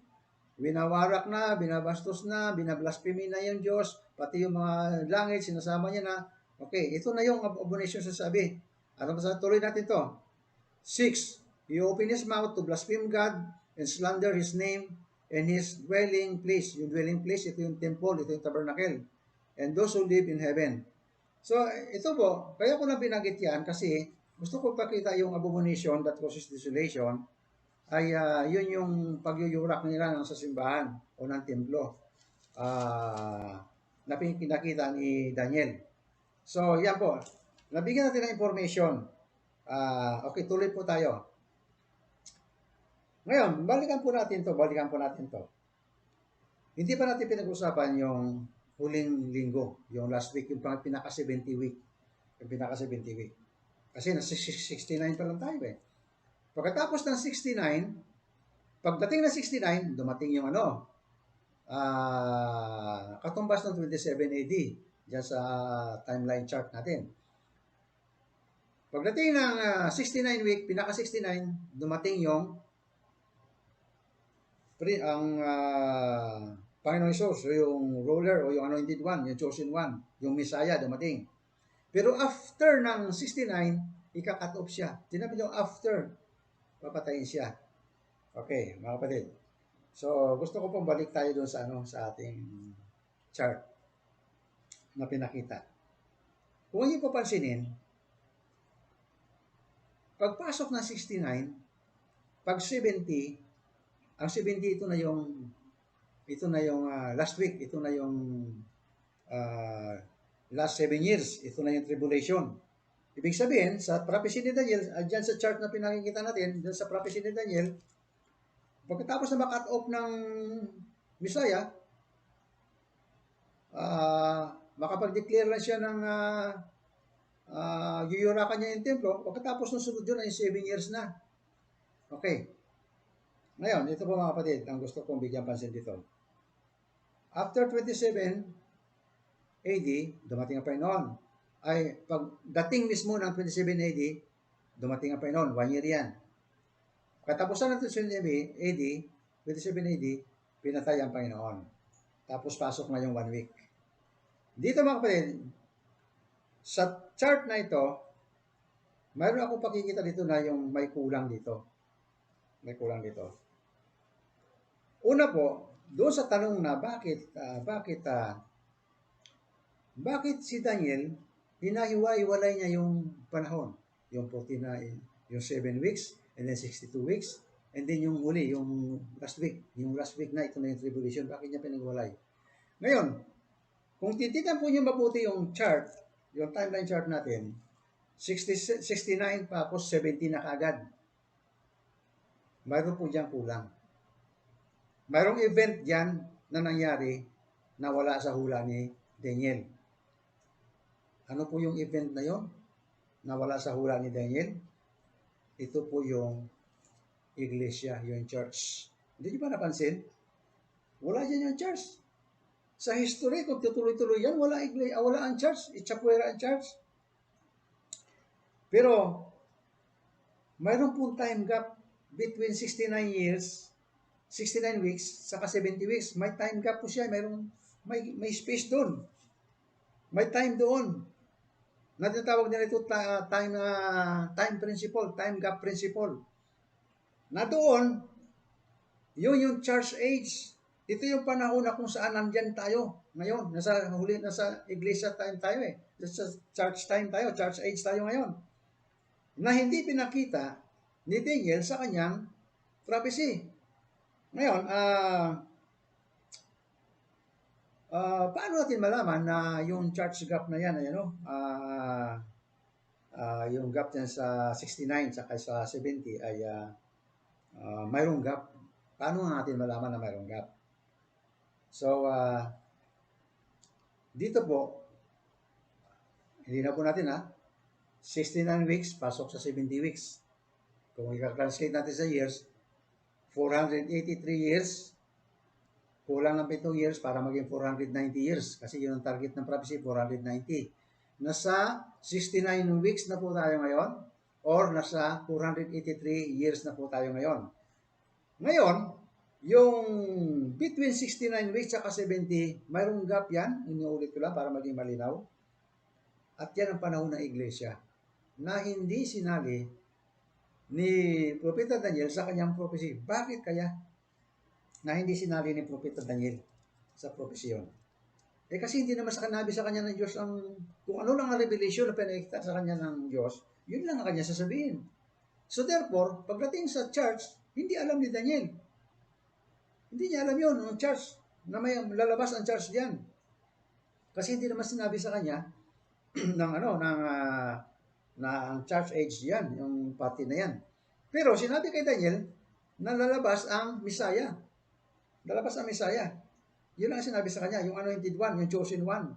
Winawarak na, binabastos na, binablasphemy na yung Diyos, pati yung mga langit, sinasama niya na. Okay, ito na yung abomination sasabi. Ano ba tuloy natin to? 6. He opened his mouth to blaspheme God and slander His name and His dwelling place. Yung dwelling place, ito yung temple, ito yung tabernacle. And those who live in heaven. So, ito po, kaya ko na binanggit yan kasi gusto ko pakita yung abomination that causes desolation ay yun yung pagyuyurak nila sa simbahan o ng templo na pinakita ni Daniel. So, yan po. Nabigyan natin ng information. Okay, tuloy po tayo. Ngayon, balikan po natin to. Hindi pa natin pinag-usapan yung huling linggo, yung last week, yung pinaka-70 week. Yung pinaka-70 week. Kasi nasa 69 pa lang tayo eh. Pagkatapos ng 69, pagdating ng 69, dumating yung katumbas ng 27 AD, dyan sa timeline chart natin. Pagdating ng 69 week, pinaka-69, dumating yung Panginoon Hesus, yung ruler o yung anointed one, yung chosen one, yung Messiah dumating. Pero after ng 69, ika-cut off siya. Tinabi nyo after, papatayin siya. Okay, mga kapatid. So, gusto ko pong balik tayo doon sa sa ating chart na pinakita. Kung hindi po pansinin, pagpasok ng 69, pag 70, ang 70 ito na yung last week, ito na yung last 7 years, ito na yung tribulation. Ibig sabihin, sa prophecy ni Daniel, dyan sa chart na pinakikita natin, dyan sa prophecy ni Daniel, pagkatapos na ma-cut off ng Messiah, makapag-declare lang siya ng yuyurakan niya yung templo, pagkatapos ng sunod yun ay 7 years na. Okay. Ngayon, ito po mga kapatid, ang gusto kong bigyan pansin dito. After 27 AD, dumating ang Panginoon. Ay, pagdating mismo ng 27 AD, dumating ang Panginoon. 1 year yan. Katapusan ng 27 AD, pinatay ang Panginoon. Tapos pasok na yung 1 week. Dito mga kapatid, sa chart na ito, mayroon akong pakikita dito na yung may kulang dito. Una po, doon sa tanong na bakit si Daniel, hinahiwa-hiwalay niya yung panahon. Yung 49, yung 7 weeks, and then 62 weeks, and then yung huli, yung last week. Yung last week na, ito na yung tribulation. Bakit niya pinagwalay? Ngayon, kung tititan po niyo mabuti yung chart, yung timeline chart natin, 69 tapos 70 na kaagad. Mayroon po diyang kulang. Mayroong event dyan na nangyari na wala sa hula ni Daniel. Ano po yung event na yon na wala sa hula ni Daniel? Ito po yung iglesia, yung church. Hindi niyo ba napansin? Wala dyan yung church. Sa history, kung tutuloy-tuloy yan, wala ang church. Itchapuera ang church. Pero, mayroon pong time gap between 69 weeks, saka 70 weeks. May time gap po siya. May space doon. May time doon. Natatawag nila ito time principle, time gap principle. Na doon, yun yung church age. Ito yung panahon na kung saan nandyan tayo ngayon. Nasa iglesia time tayo eh. Nasa church time tayo, church age tayo ngayon. Na hindi pinakita ni Daniel sa kanyang prophecy. Ngayon, paano natin malaman na yung charge gap na yan, ay ano, yung gap niyan sa 69 saka sa 70 ay mayroong gap. Paano natin malaman na mayroong gap? So, dito po, hindi na po natin 69 weeks, pasok sa 70 weeks. Kung i-translate natin sa years, 483 years, kulang ng 7 years para maging 490 years. Kasi yun ang target ng prophecy, 490. Nasa 69 weeks na po tayo ngayon, or nasa 483 years na po tayo ngayon. Ngayon, yung between 69 weeks at 70, mayroong gap yan, inuulit ko lang para maging malinaw. At yan ang panahon ng iglesia na hindi sinali ni Propeta Daniel sa kanyang prophecy. Bakit kaya na hindi sinali ni Propeta Daniel sa prophecy yun? Kasi hindi naman sa kanabi sa kanya ng Diyos ang, kung ano lang ang revelation na pinakita sa kanya ng Diyos, yun lang ang kanya sasabihin. So therefore, pagdating sa church, hindi alam ni Daniel. Hindi niya alam yun, ang church, na may lalabas ang church diyan. Kasi hindi naman sinabi sa kanya ng na ang church age yan, yung party na yan. Pero sinabi kay Daniel na lalabas ang Messiah. Lalabas ang Messiah. Yun ang sinabi sa kanya, yung anointed one, yung chosen one.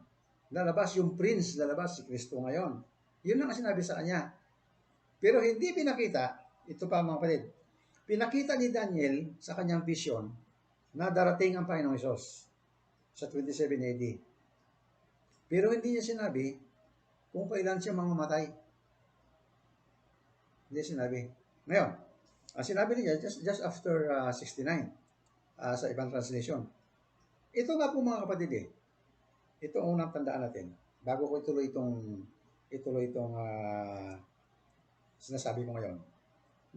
Lalabas yung prince, lalabas si Kristo ngayon. Yun ang sinabi sa kanya. Pero hindi pinakita, ito pa mga kapatid, pinakita ni Daniel sa kanyang vision na darating ang Panginoong Hesus sa 27 AD. Pero hindi niya sinabi kung kailan siya mamamatay. Hindi sinabi. Ngayon, sinabi niya just after 69 sa ibang translation. Ito nga po mga kapatid ito ang unang tandaan natin bago ko ituloy itong sinasabi ko ngayon.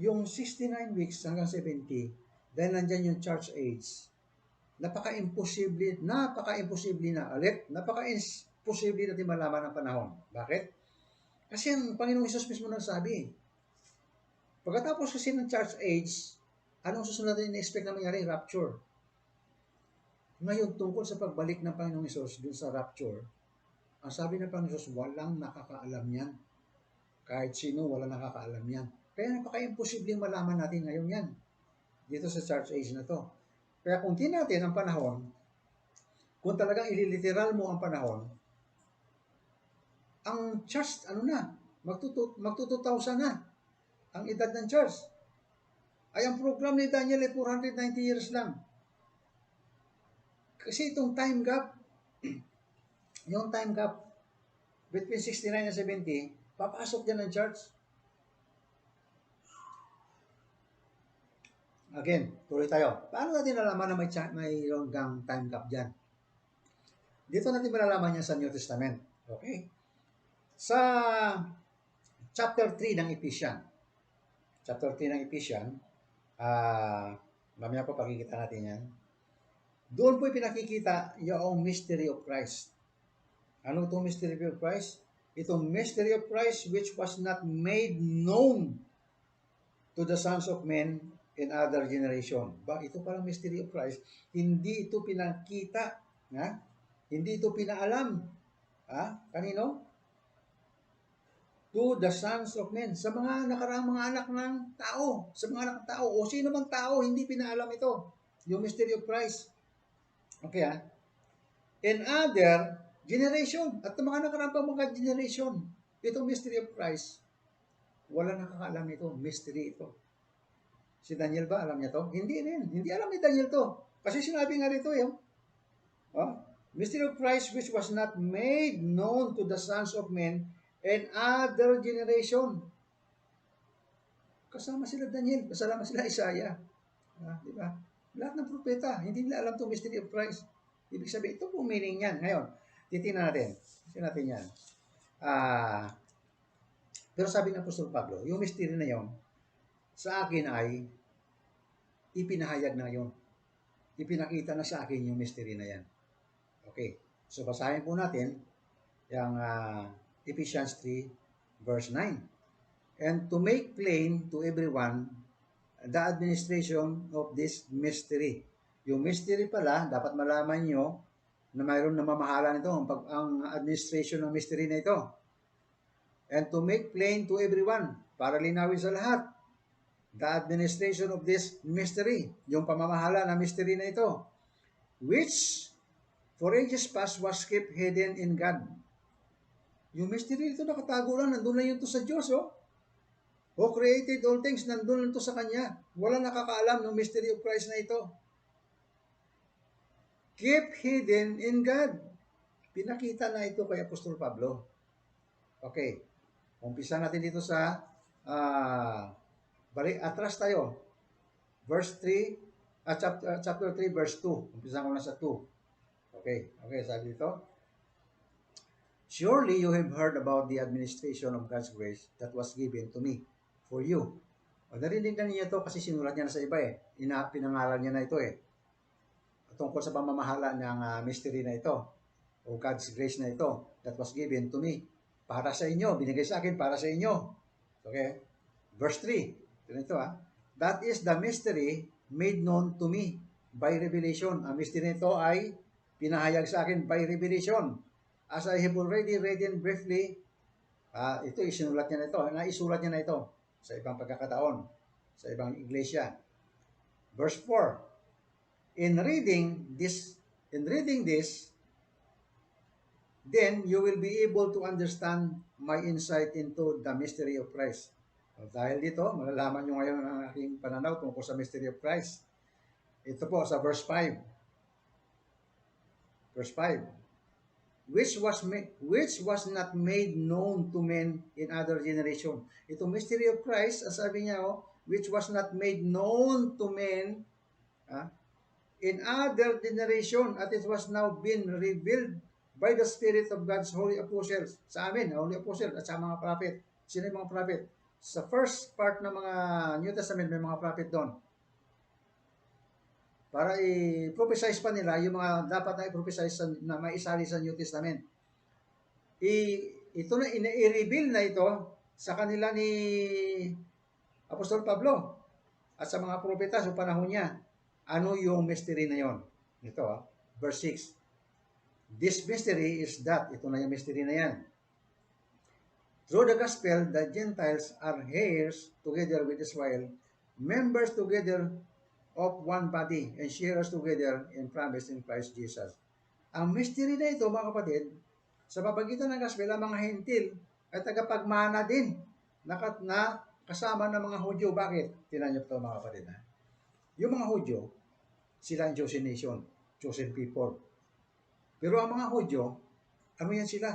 Yung 69 weeks hanggang 70, dahil nandyan yung church age, napaka-imposible na natin malaman ang panahon. Bakit? Kasi ang Panginoong Hesus mismo nagsabi, pagkatapos kasi ng church age, anong susunod natin in-expect na mangyari? Rapture. Ngayon, tungkol sa pagbalik ng Panginoong Hesus dun sa rapture, ang sabi ng Panginoong Hesus, walang nakakaalam yan. Kahit sino, walang nakakaalam yan. Kaya napaka-imposibleng malaman natin ngayon yan. Dito sa church age na to. Kaya kung natin ang panahon, kung talagang ililiteral mo ang panahon, ang church, magto-2000 na ang edad ng church. Ay, ang program ni Daniel ay 490 years lang. Kasi itong time gap, yung time gap between 69 and 70, papasok dyan ng church. Again, tuloy tayo. Paano natin nalaman na may hanggang time gap dyan? Dito natin malalaman yan sa New Testament. Okay? Sa chapter 3 ng Ephesians. Chapter 3 ng Ephesians, mamaya po pakikita natin yan. Doon po pinakikita yung mystery of Christ. Ano itong mystery of Christ? Itong mystery of Christ which was not made known to the sons of men in other generation. Ito palang mystery of Christ, hindi ito pinakita, hindi ito pinaalam. Kanino? To the sons of men. Sa mga nakaraang mga anak ng tao. Sa mga anak ng tao. O sino mang tao, hindi pinaalam ito. Yung mystery of Christ. Okay in other generation. At mga nakaraang mga generation. Itong mystery of Christ, wala nakakaalam ito. Mystery ito. Si Daniel ba, alam niya to? Hindi rin. Hindi alam ni Daniel to. Kasi sinabi nga rito mystery of Christ which was not made known to the sons of men and other generation. Kasama sila Daniel, kasama sila Isaiah. Di ba? Lahat ng propeta, hindi nila alam itong mystery of Christ. Ibig sabihin, ito po meaning yan. Ngayon, titingnan natin. Titingnan natin yan. Pero sabi ng Apostol Pablo, yung mystery na yon sa akin ay ipinahayag na yon. Ipinakita na sa akin yung mystery na yan. Okay. So, basahin po natin yung Ephesians 3, verse 9. And to make plain to everyone the administration of this mystery. Yung mystery pala, dapat malaman nyo na mayroon namamahala nito, ang administration ng mystery na ito. And to make plain to everyone, para linawin sa lahat, the administration of this mystery, yung pamamahala ng mystery na ito, which for ages past was kept hidden in God. Yung mystery ito nakatago lang, nandun lang yun to sa Diyos, oh. Who created all things, nandun lang to sa Kanya. Wala nakakaalam ng mystery of Christ na ito. Keep hidden in God. Pinakita na ito kay Apostol Pablo. Okay. Umpisa natin dito sa atras tayo. Verse 3, chapter 3, verse 2. Umpisa ko na sa 2. Okay, sabi dito. Surely you have heard about the administration of God's grace that was given to me for you. O, narinig na niya ito kasi sinulat niya na sa iba eh. Pinangalan niya na ito eh. Tungkol sa pamamahala ng mystery na ito o God's grace na ito that was given to me. Para sa inyo, binigay sa akin para sa inyo. Okay? Verse 3. Ito That is the mystery made known to me by revelation. Ang mystery nito ay pinahayag sa akin by revelation. As I have already written briefly, ito isinulat niya na ito. Naisulat niya na ito sa ibang pagkakataon, sa ibang iglesia. Verse 4. In reading this, then you will be able to understand my insight into the mystery of Christ. Dahil dito, malalaman nyo ngayon ang aking pananaw tungkol sa mystery of Christ. Ito po sa verse 5. Verse 5. Which was not made known to men in other generation. Ito mystery of Christ, sabi niya, which was not made known to men in other generation, at it was now been revealed by the Spirit of God's holy apostles. Sa amin, holy apostles at sa mga prophet. Sino yung mga prophet? Sa first part ng mga New Testament, may mga prophet doon. Para i-prophesize pa nila yung mga dapat na i-prophesize na maisali sa New Testament. Ito na, i-reveal na ito sa kanila ni Apostol Pablo at sa mga propeta sa panahon niya. Ano yung mystery na yon? Ito, verse 6. This mystery is that. Ito na yung mystery na yan. Through the gospel, the Gentiles are heirs together with Israel, members together of one body, and sharers together in promise in Christ Jesus. Ang mystery na ito, mga kapatid, sa papagitan ng gospel, ang mga hentil ay tagapagmana din na kasama ng mga Hudyo. Bakit? Tinan niyo ito, mga kapatid. Yung mga Hudyo, sila ang chosen nation, chosen people. Pero ang mga Hudyo, ano yan sila?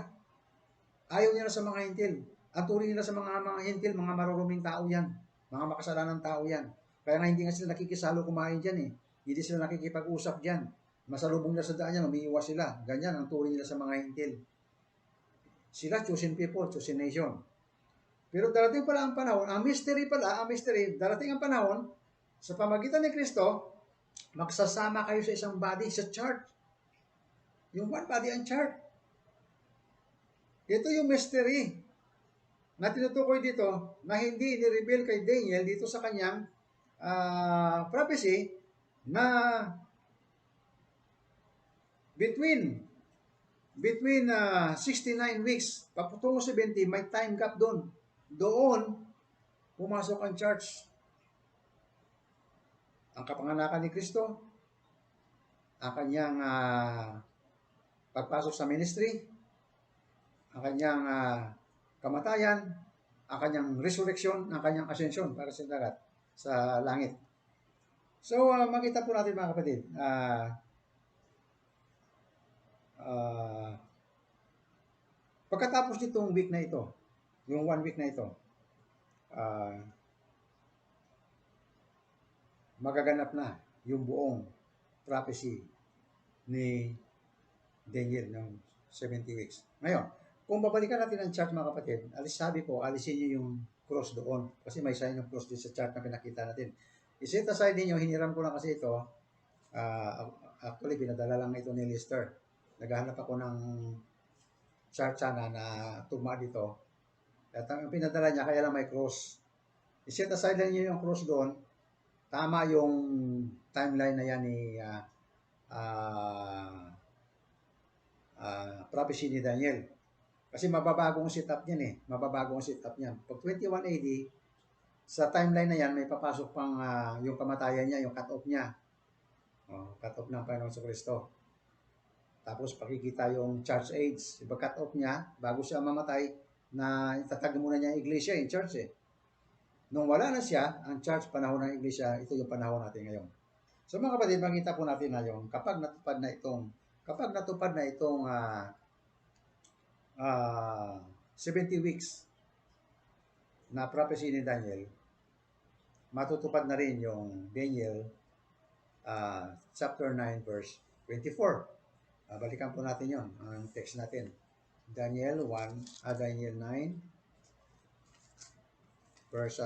Ayaw nila sa mga hentil. Ang turing nila sa mga hentil, mga maruruming tao yan. Mga makasalanang tao yan. Kaya nga hindi nga sila nakikisalo kumain dyan eh. Hindi sila nakikipag-usap dyan. Masalubong na sa daan yan, umiiwas sila. Ganyan ang turing nila sa mga hentil. Sila chosen people, chosen nation. Pero darating pala ang panahon, ang mystery, darating ang panahon, sa pamagitan ni Kristo, magsasama kayo sa isang body, sa church. Yung one body and church. Ito yung mystery na tinutukoy dito na hindi ni-reveal kay Daniel dito sa kanyang prophecy na between 69 weeks, paputungo 70, may time gap doon. Doon, pumasok ang church. Ang kapanganakan ni Kristo, ang kanyang pagpasok sa ministry, ang kanyang kamatayan, ang kanyang resurrection, ang kanyang ascension para sa dagat, sa langit. So, makita po natin mga kapatid, pagkatapos nitong week na ito, yung 1 week na ito, magaganap na yung buong prophecy ni Daniel ng 70 weeks. Ngayon, kung babalikan natin ang chart mga kapatid, sabi ko, alisin niyo yung cross doon. Kasi may sign ng cross din sa chart na pinakita natin. I-set aside ninyo, hiniram ko lang kasi ito. Actually, pinadala lang ito ni Lister. Naghahanap ako ng chart sana na tugma dito. At ang pinadala niya, kaya lang may cross. I-set aside lang niyo yung cross doon. tama yung timeline na yan ni uh, prophecy ni Daniel. Kasi mababagong setup niyan eh. Mababagong setup niyan. Pag 21 AD, sa timeline na yan, may papasok pang yung kamatayan niya, yung cut-off niya. Cut-off ng Panginoon sa Kristo. Tapos pakikita yung church age. Diba cut-off niya, bago siya mamatay, na itatag muna niya yung iglesia, yung church eh. Nung wala na siya, ang church, panahon ng iglesia, ito yung panahon natin ngayon. So mga kapatid, makita po natin na yung kapag natupad na itong 70 weeks na prophecy ni Daniel, matutupad na rin yung Daniel chapter 9 verse 24. Balikan po natin yon ang text natin. Daniel 9 verse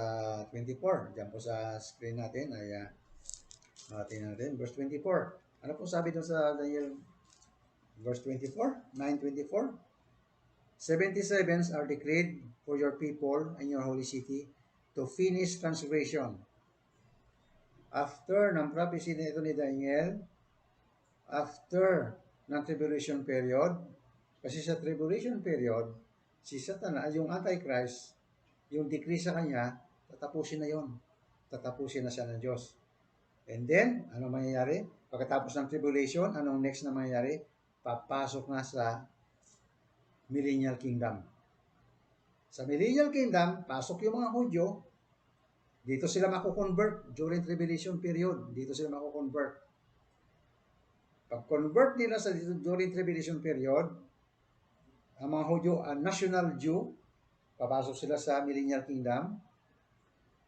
24. Diyan po sa screen natin ay tingnan natin verse 24. Ano po sabi doon sa Daniel verse 24? 9:24. 77s are decreed for your people and your holy city to finish transgression. After ng prophecy nito ni Daniel, after ng tribulation period, kasi sa tribulation period, si Satanas, yung Antichrist, yung decree sa kanya, tatapusin na yon. Tatapusin na siya ng Diyos. And then, ano mangyayari? Pagkatapos ng tribulation, anong next na mangyayari? Papasok na sa Millennial Kingdom. Sa Millennial Kingdom, pasok yung mga Hudyo. Dito sila mako-convert during tribulation period. Dito sila mako-convert. Pag-convert nila sa during tribulation period, ang mga Hudyo, ang national Jew, papasok sila sa Millennial Kingdom.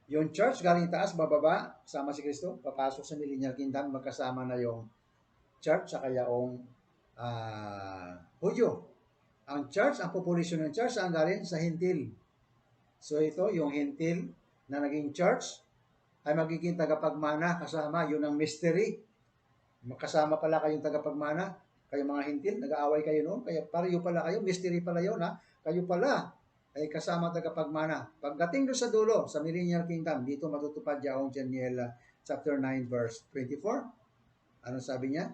Yung church galing taas, bababa, kasama si Kristo, papasok sa Millennial Kingdom, magkasama na yung church sa kayaong Hudyo. Ang church, ang population ng church, ang galing sa Hintil. So ito, yung Hintil na naging church, ay magiging tagapagmana kasama, yun ang mystery. Makasama pala kayong tagapagmana, kayong mga Hintil, nag-aaway kayo noon, kaya pareho pala kayo, mystery pala yun ha, kayo pala ay kasama tagapagmana. Pagdating doon sa dulo, sa Millennial Kingdom, dito matutupad yung Daniel chapter 9 verse 24. Ano sabi niya?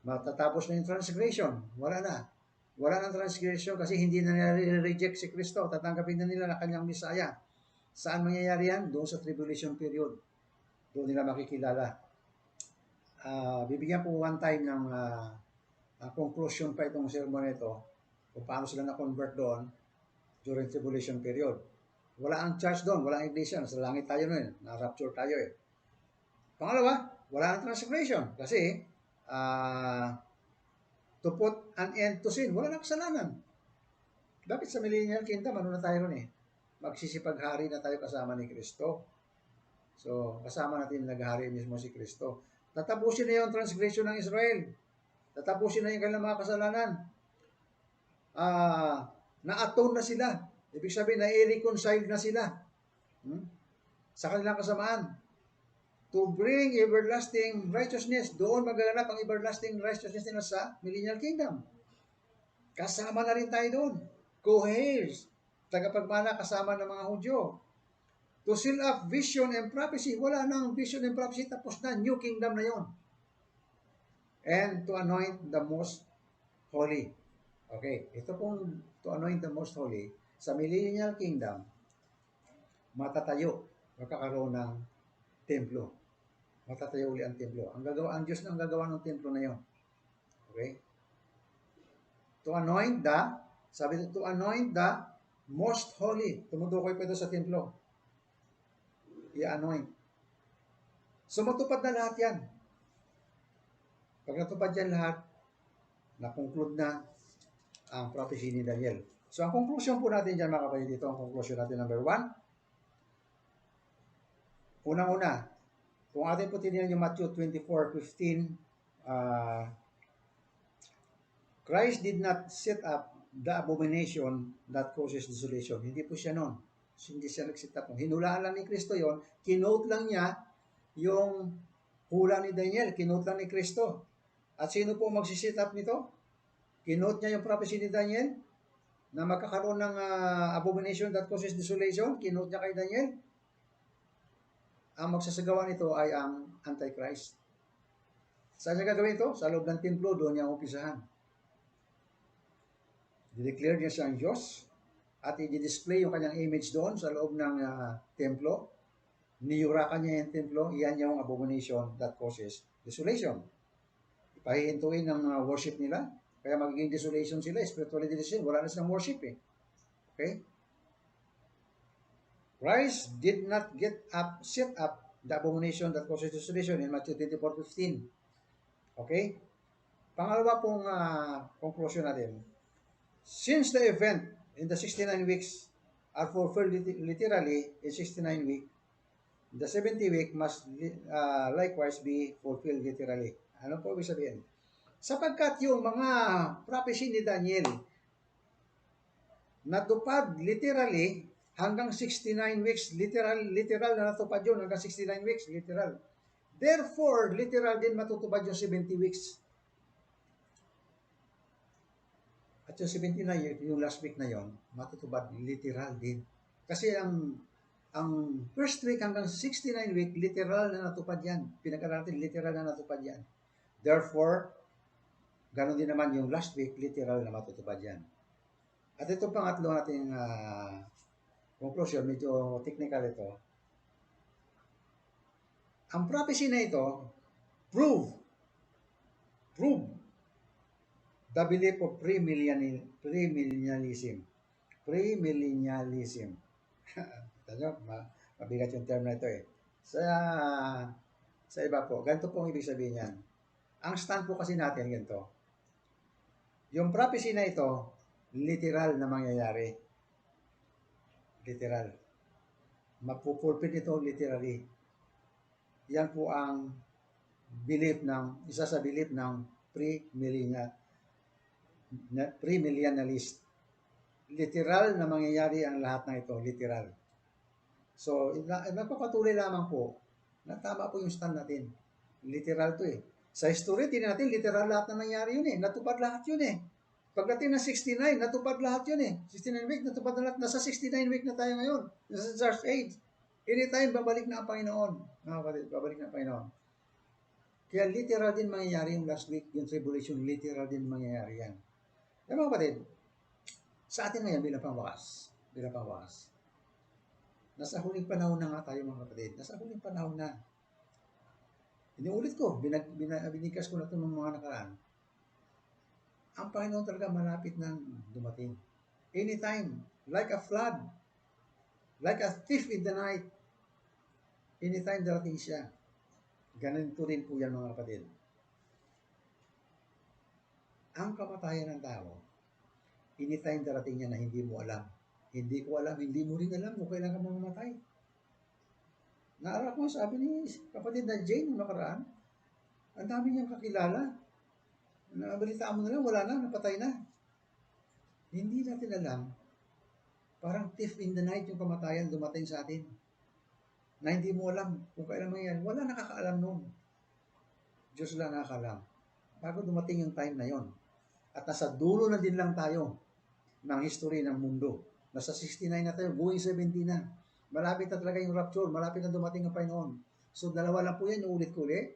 Matatapos na yung transgression. Wala na. Wala nang transgression kasi hindi na nila reject si Kristo. Tatanggapin na nila na kanyang Messiah. Saan mangyayari yan? Doon sa tribulation period. Doon nila makikilala. Bibigyan po one time ng conclusion pa itong sermon ito kung paano sila na-convert doon during tribulation period. Wala ang church doon, wala ang iglesia. Nasa langit tayo noon, na-rapture tayo eh. Pangalawa, wala ang transgression kasi to put an end to sin. Wala na kasalanan. Bakit sa Millennial Kingdom, ano na tayo ron eh? Magsisipaghari na tayo kasama ni Kristo. So, kasama natin naghari mismo si Kristo. Tatapusin na yung transgression ng Israel. Tatapusin na yung kanilang mga kasalanan. Na-atone na sila. Ibig sabihin, na-reconcile na sila. Sa kanilang kasamaan. To bring everlasting righteousness. Doon magaganap ang everlasting righteousness nila sa Millennial Kingdom. Kasama na rin tayo doon. Co-heirs. Tagapagmana kasama ng mga Hudyo. To seal up vision and prophecy. Wala nang vision and prophecy. Tapos na. New Kingdom na yon. And to anoint the most holy. Okay. Ito pong to anoint the most holy. Sa Millennial Kingdom, matatayo. Magkakaroon ng templo. Matatayo uli ang templo. Ang Diyos na ang gagawa ng templo na yon. Okay? To anoint the, sabi ito, to anoint the most holy. Tumutukoy pa ito sa templo. I-anoint. So matupad na lahat yan. Pag natupad yan lahat, na-conclude na ang prophecy ni Daniel. So ang conclusion po natin dyan mga kapatid, ito ang conclusion natin number 1. Unang-una, kung atin po tinignan yung Matthew 24:15, Christ did not set up the abomination that causes desolation. Hindi po siya noon. Hindi siya nag-set up. Hinulaan lang ni Kristo yon. Kinote lang niya yung hula ni Daniel. Kinote lang ni Kristo. At sino po mag-set up nito? Kinote niya yung prophecy ni Daniel na magkakaroon ng abomination that causes desolation. Kinote niya kay Daniel. ang magsasagawa nito ay ang Antichrist. Saan niya gagawin ito? Sa loob ng templo, doon niya umpisahan. I-declare niya siyang Diyos at i-display yung kanyang image doon sa loob ng templo. Niyurakan niya yung templo, iyan yung abomination that causes desolation. Ipahihintuin ng worship nila, kaya magiging desolation sila, spiritually desolation, wala na silang worship eh. Okay? Christ did not set up the abomination that causes desolation in Matthew 24:15. Okay? Pangalawa pong conclusion natin. Since the event in the 69 weeks are fulfilled literally in 69 weeks, the 70 week must likewise be fulfilled literally. Ano po ibig sabihin? Sapagkat yung mga prophecy ni Daniel natupad literally hanggang 69 weeks, literal na natupad yun hanggang 69 weeks, literal. Therefore, literal din matutupad yung 70 weeks. At yung 79, yung last week na yon, matutupad literal din. Kasi ang first week hanggang 69 week, literal na natupad yan. Pinag-aralan literal na natupad yan. Therefore, ganoon din naman yung last week, literal na matutupad yan. At ito pangatlo nating conclusion, medyo technical ito. Ang prophecy na ito, prove the belief of premillennialism. Premillennialism. Tanyo, mabigat yung term na ito eh. Sa iba po, ganito pong ibig sabihin yan. Ang stand po kasi natin ganito. Yung prophecy na ito, literal na mangyayari. Literal. Mapupulpit ito literally. Yan po ang isa sa belief ng premillennialist. Literal na mangyayari ang lahat ng ito, literal. So, nagpapatuloy lamang po na tama po yung stand natin. Literal to eh. Sa history, tingnan natin, literal lahat na nangyari yun eh. Natupad lahat yun eh. Pagdating ng 69, natupad lahat yun eh. 69 week, natupad na lahat. Nasa 69 week na tayo ngayon. Nasa church age. Anytime, babalik na ang Panginoon. Babalik na ang Panginoon. Kaya literal din mangyayari yung last week, yung tribulation, literal din mangyayari yan. Kaya mga kapatid, sa atin ngayon bilang pangwakas, nasa huling panahon na nga tayo mga kapatid. Nasa huling panahon na. Iniulit ko, binigkas ko na ito ng mga nakaraan. Ang Panginoon talaga malapit nang dumating. Anytime, like a flood, like a thief in the night, anytime darating siya. Ganito rin po yan mga kapatid. Ang kamatayan ng tao, anytime darating niya na hindi mo alam. Hindi ko alam, hindi mo rin alam kung kailan ka mamamatay. Naalala ko, sabi ni kapatid na Jane nung nakaraan, ang dami niyang kakilala. Nabalitaan mo na lang, wala na, napatay na. Hindi natin alam, parang thief in the night yung kamatayan dumating sa atin. Na hindi mo alam kung kailan mo yan. Wala nakakaalam noon. Diyos lang nakakaalam. Bago dumating yung time na yon. At nasa dulo na din lang tayo ng history ng mundo. Nasa 69 na tayo, going 70 na. Malapit na talaga yung rapture, malapit na dumating ang Panginoon. So dalawa lang po yan, ulit ko ulit.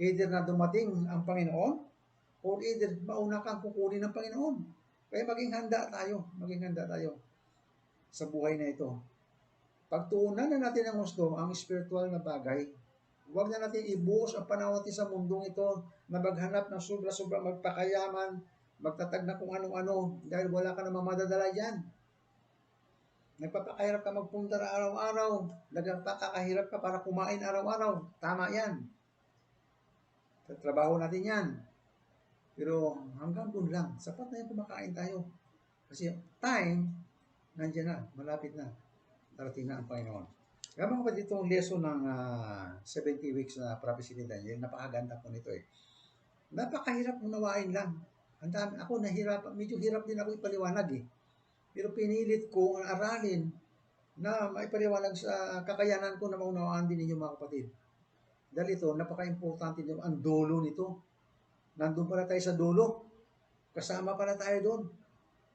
Either na dumating ang Panginoon, or either mauna kang kukunin ng Panginoon. Kaya maging handa tayo sa buhay na ito. Pagtuunan na natin ang gusto, ang spiritual na bagay, huwag na natin ibuhos ang panahon natin sa mundong ito na maghanap ng sobra-sobra magpakayaman, magtatag na kung ano-ano, dahil wala ka namang madadala dyan. Nagpapakahirap ka magpunta araw-araw, nagpapakahirap ka para kumain araw-araw, tama yan. Sa trabaho natin yan. Pero hanggang doon lang, sapat na yung kumakain tayo. Kasi time, nandiyan na, malapit na. Darating na ang Panginoon. Kaya mga kapatid, itong lesson ng 70 weeks na prophecy ni Daniel, napakaganda po nito eh. Napakahirap unawain lang. Ang dami, ako medyo hirap din ako ipaliwanag eh. Pero pinilit ko ang aralin na maipaliwanag sa kakayanan ko na maunawaan din ninyo mga kapatid. Dahil ito, napaka-importante nyo, ang dulo nito. Nandun pala tayo sa dulo. Kasama pala tayo doon.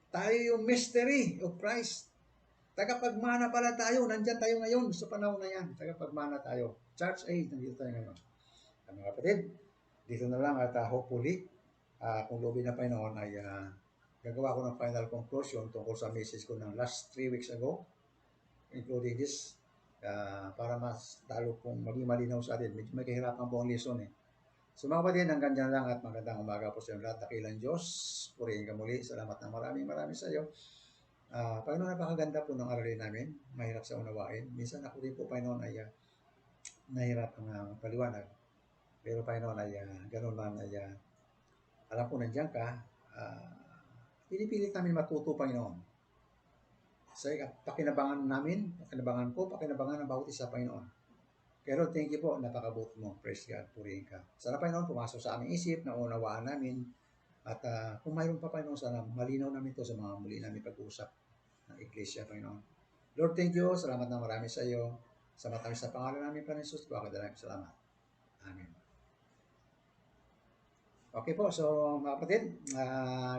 Tayo yung mystery of Christ. Tagapagmana pala tayo. Nandyan tayo ngayon sa panahon na yan. Tagapagmana tayo. Church age, nandito tayo ngayon. Mga kapatid, dito na lang at hopefully, kung loobin na Panginoon ay gagawa ko ng final conclusion tungkol sa message ko ng last 3 weeks ago, including this, para mas lalo kung maging malinaw sa atin. Medyo may kahirapan po ang lesson eh. So mga kapatid, hanggang dyan lang at magandang umaga po sa inyo lahat. Dakilang Diyos, purihin ka muli. Salamat na maraming sa iyo. Panginoon, napakaganda po ng aralin namin. Mahirap sa unawain. Minsan ako din po, Panginoon, ay nahirap ang paliwanag. Pero Panginoon ay ganun man ay alam ko nandiyan ka. Pinipilit namin matuto, Panginoon. Sa pakinabangan namin, pakinabangan ko, pakinabangan ng bawat isa, Panginoon. Pero thank you po, napakabuti mo. Praise God, purihin ka. Sana Panginoon, pumasok sa aming isip, naunawaan namin. At kung mayroon pa Panginoon, sana malinaw namin ito sa mga muli namin pag-uusap ng Iglesia, Panginoon. Lord, thank you. Salamat na marami sa iyo. Salamat kami sa pangalan namin, Panginoon Jesus. Bakit salamat. Amen. Okay po, so mga kapatid,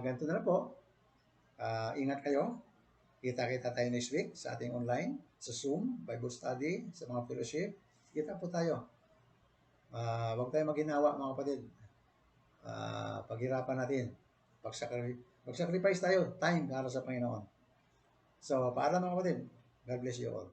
ganito na lang po. Ingat kayo. Kita-kita tayo next week sa ating online, sa Zoom, Bible study, sa mga fellowship. Kita po tayo. Huwag tayo maghinawa mga kapatid. Paghirapan natin. Mag-sacrifice tayo. Time para sa Panginoon. So, paalam mga kapatid. God bless you all.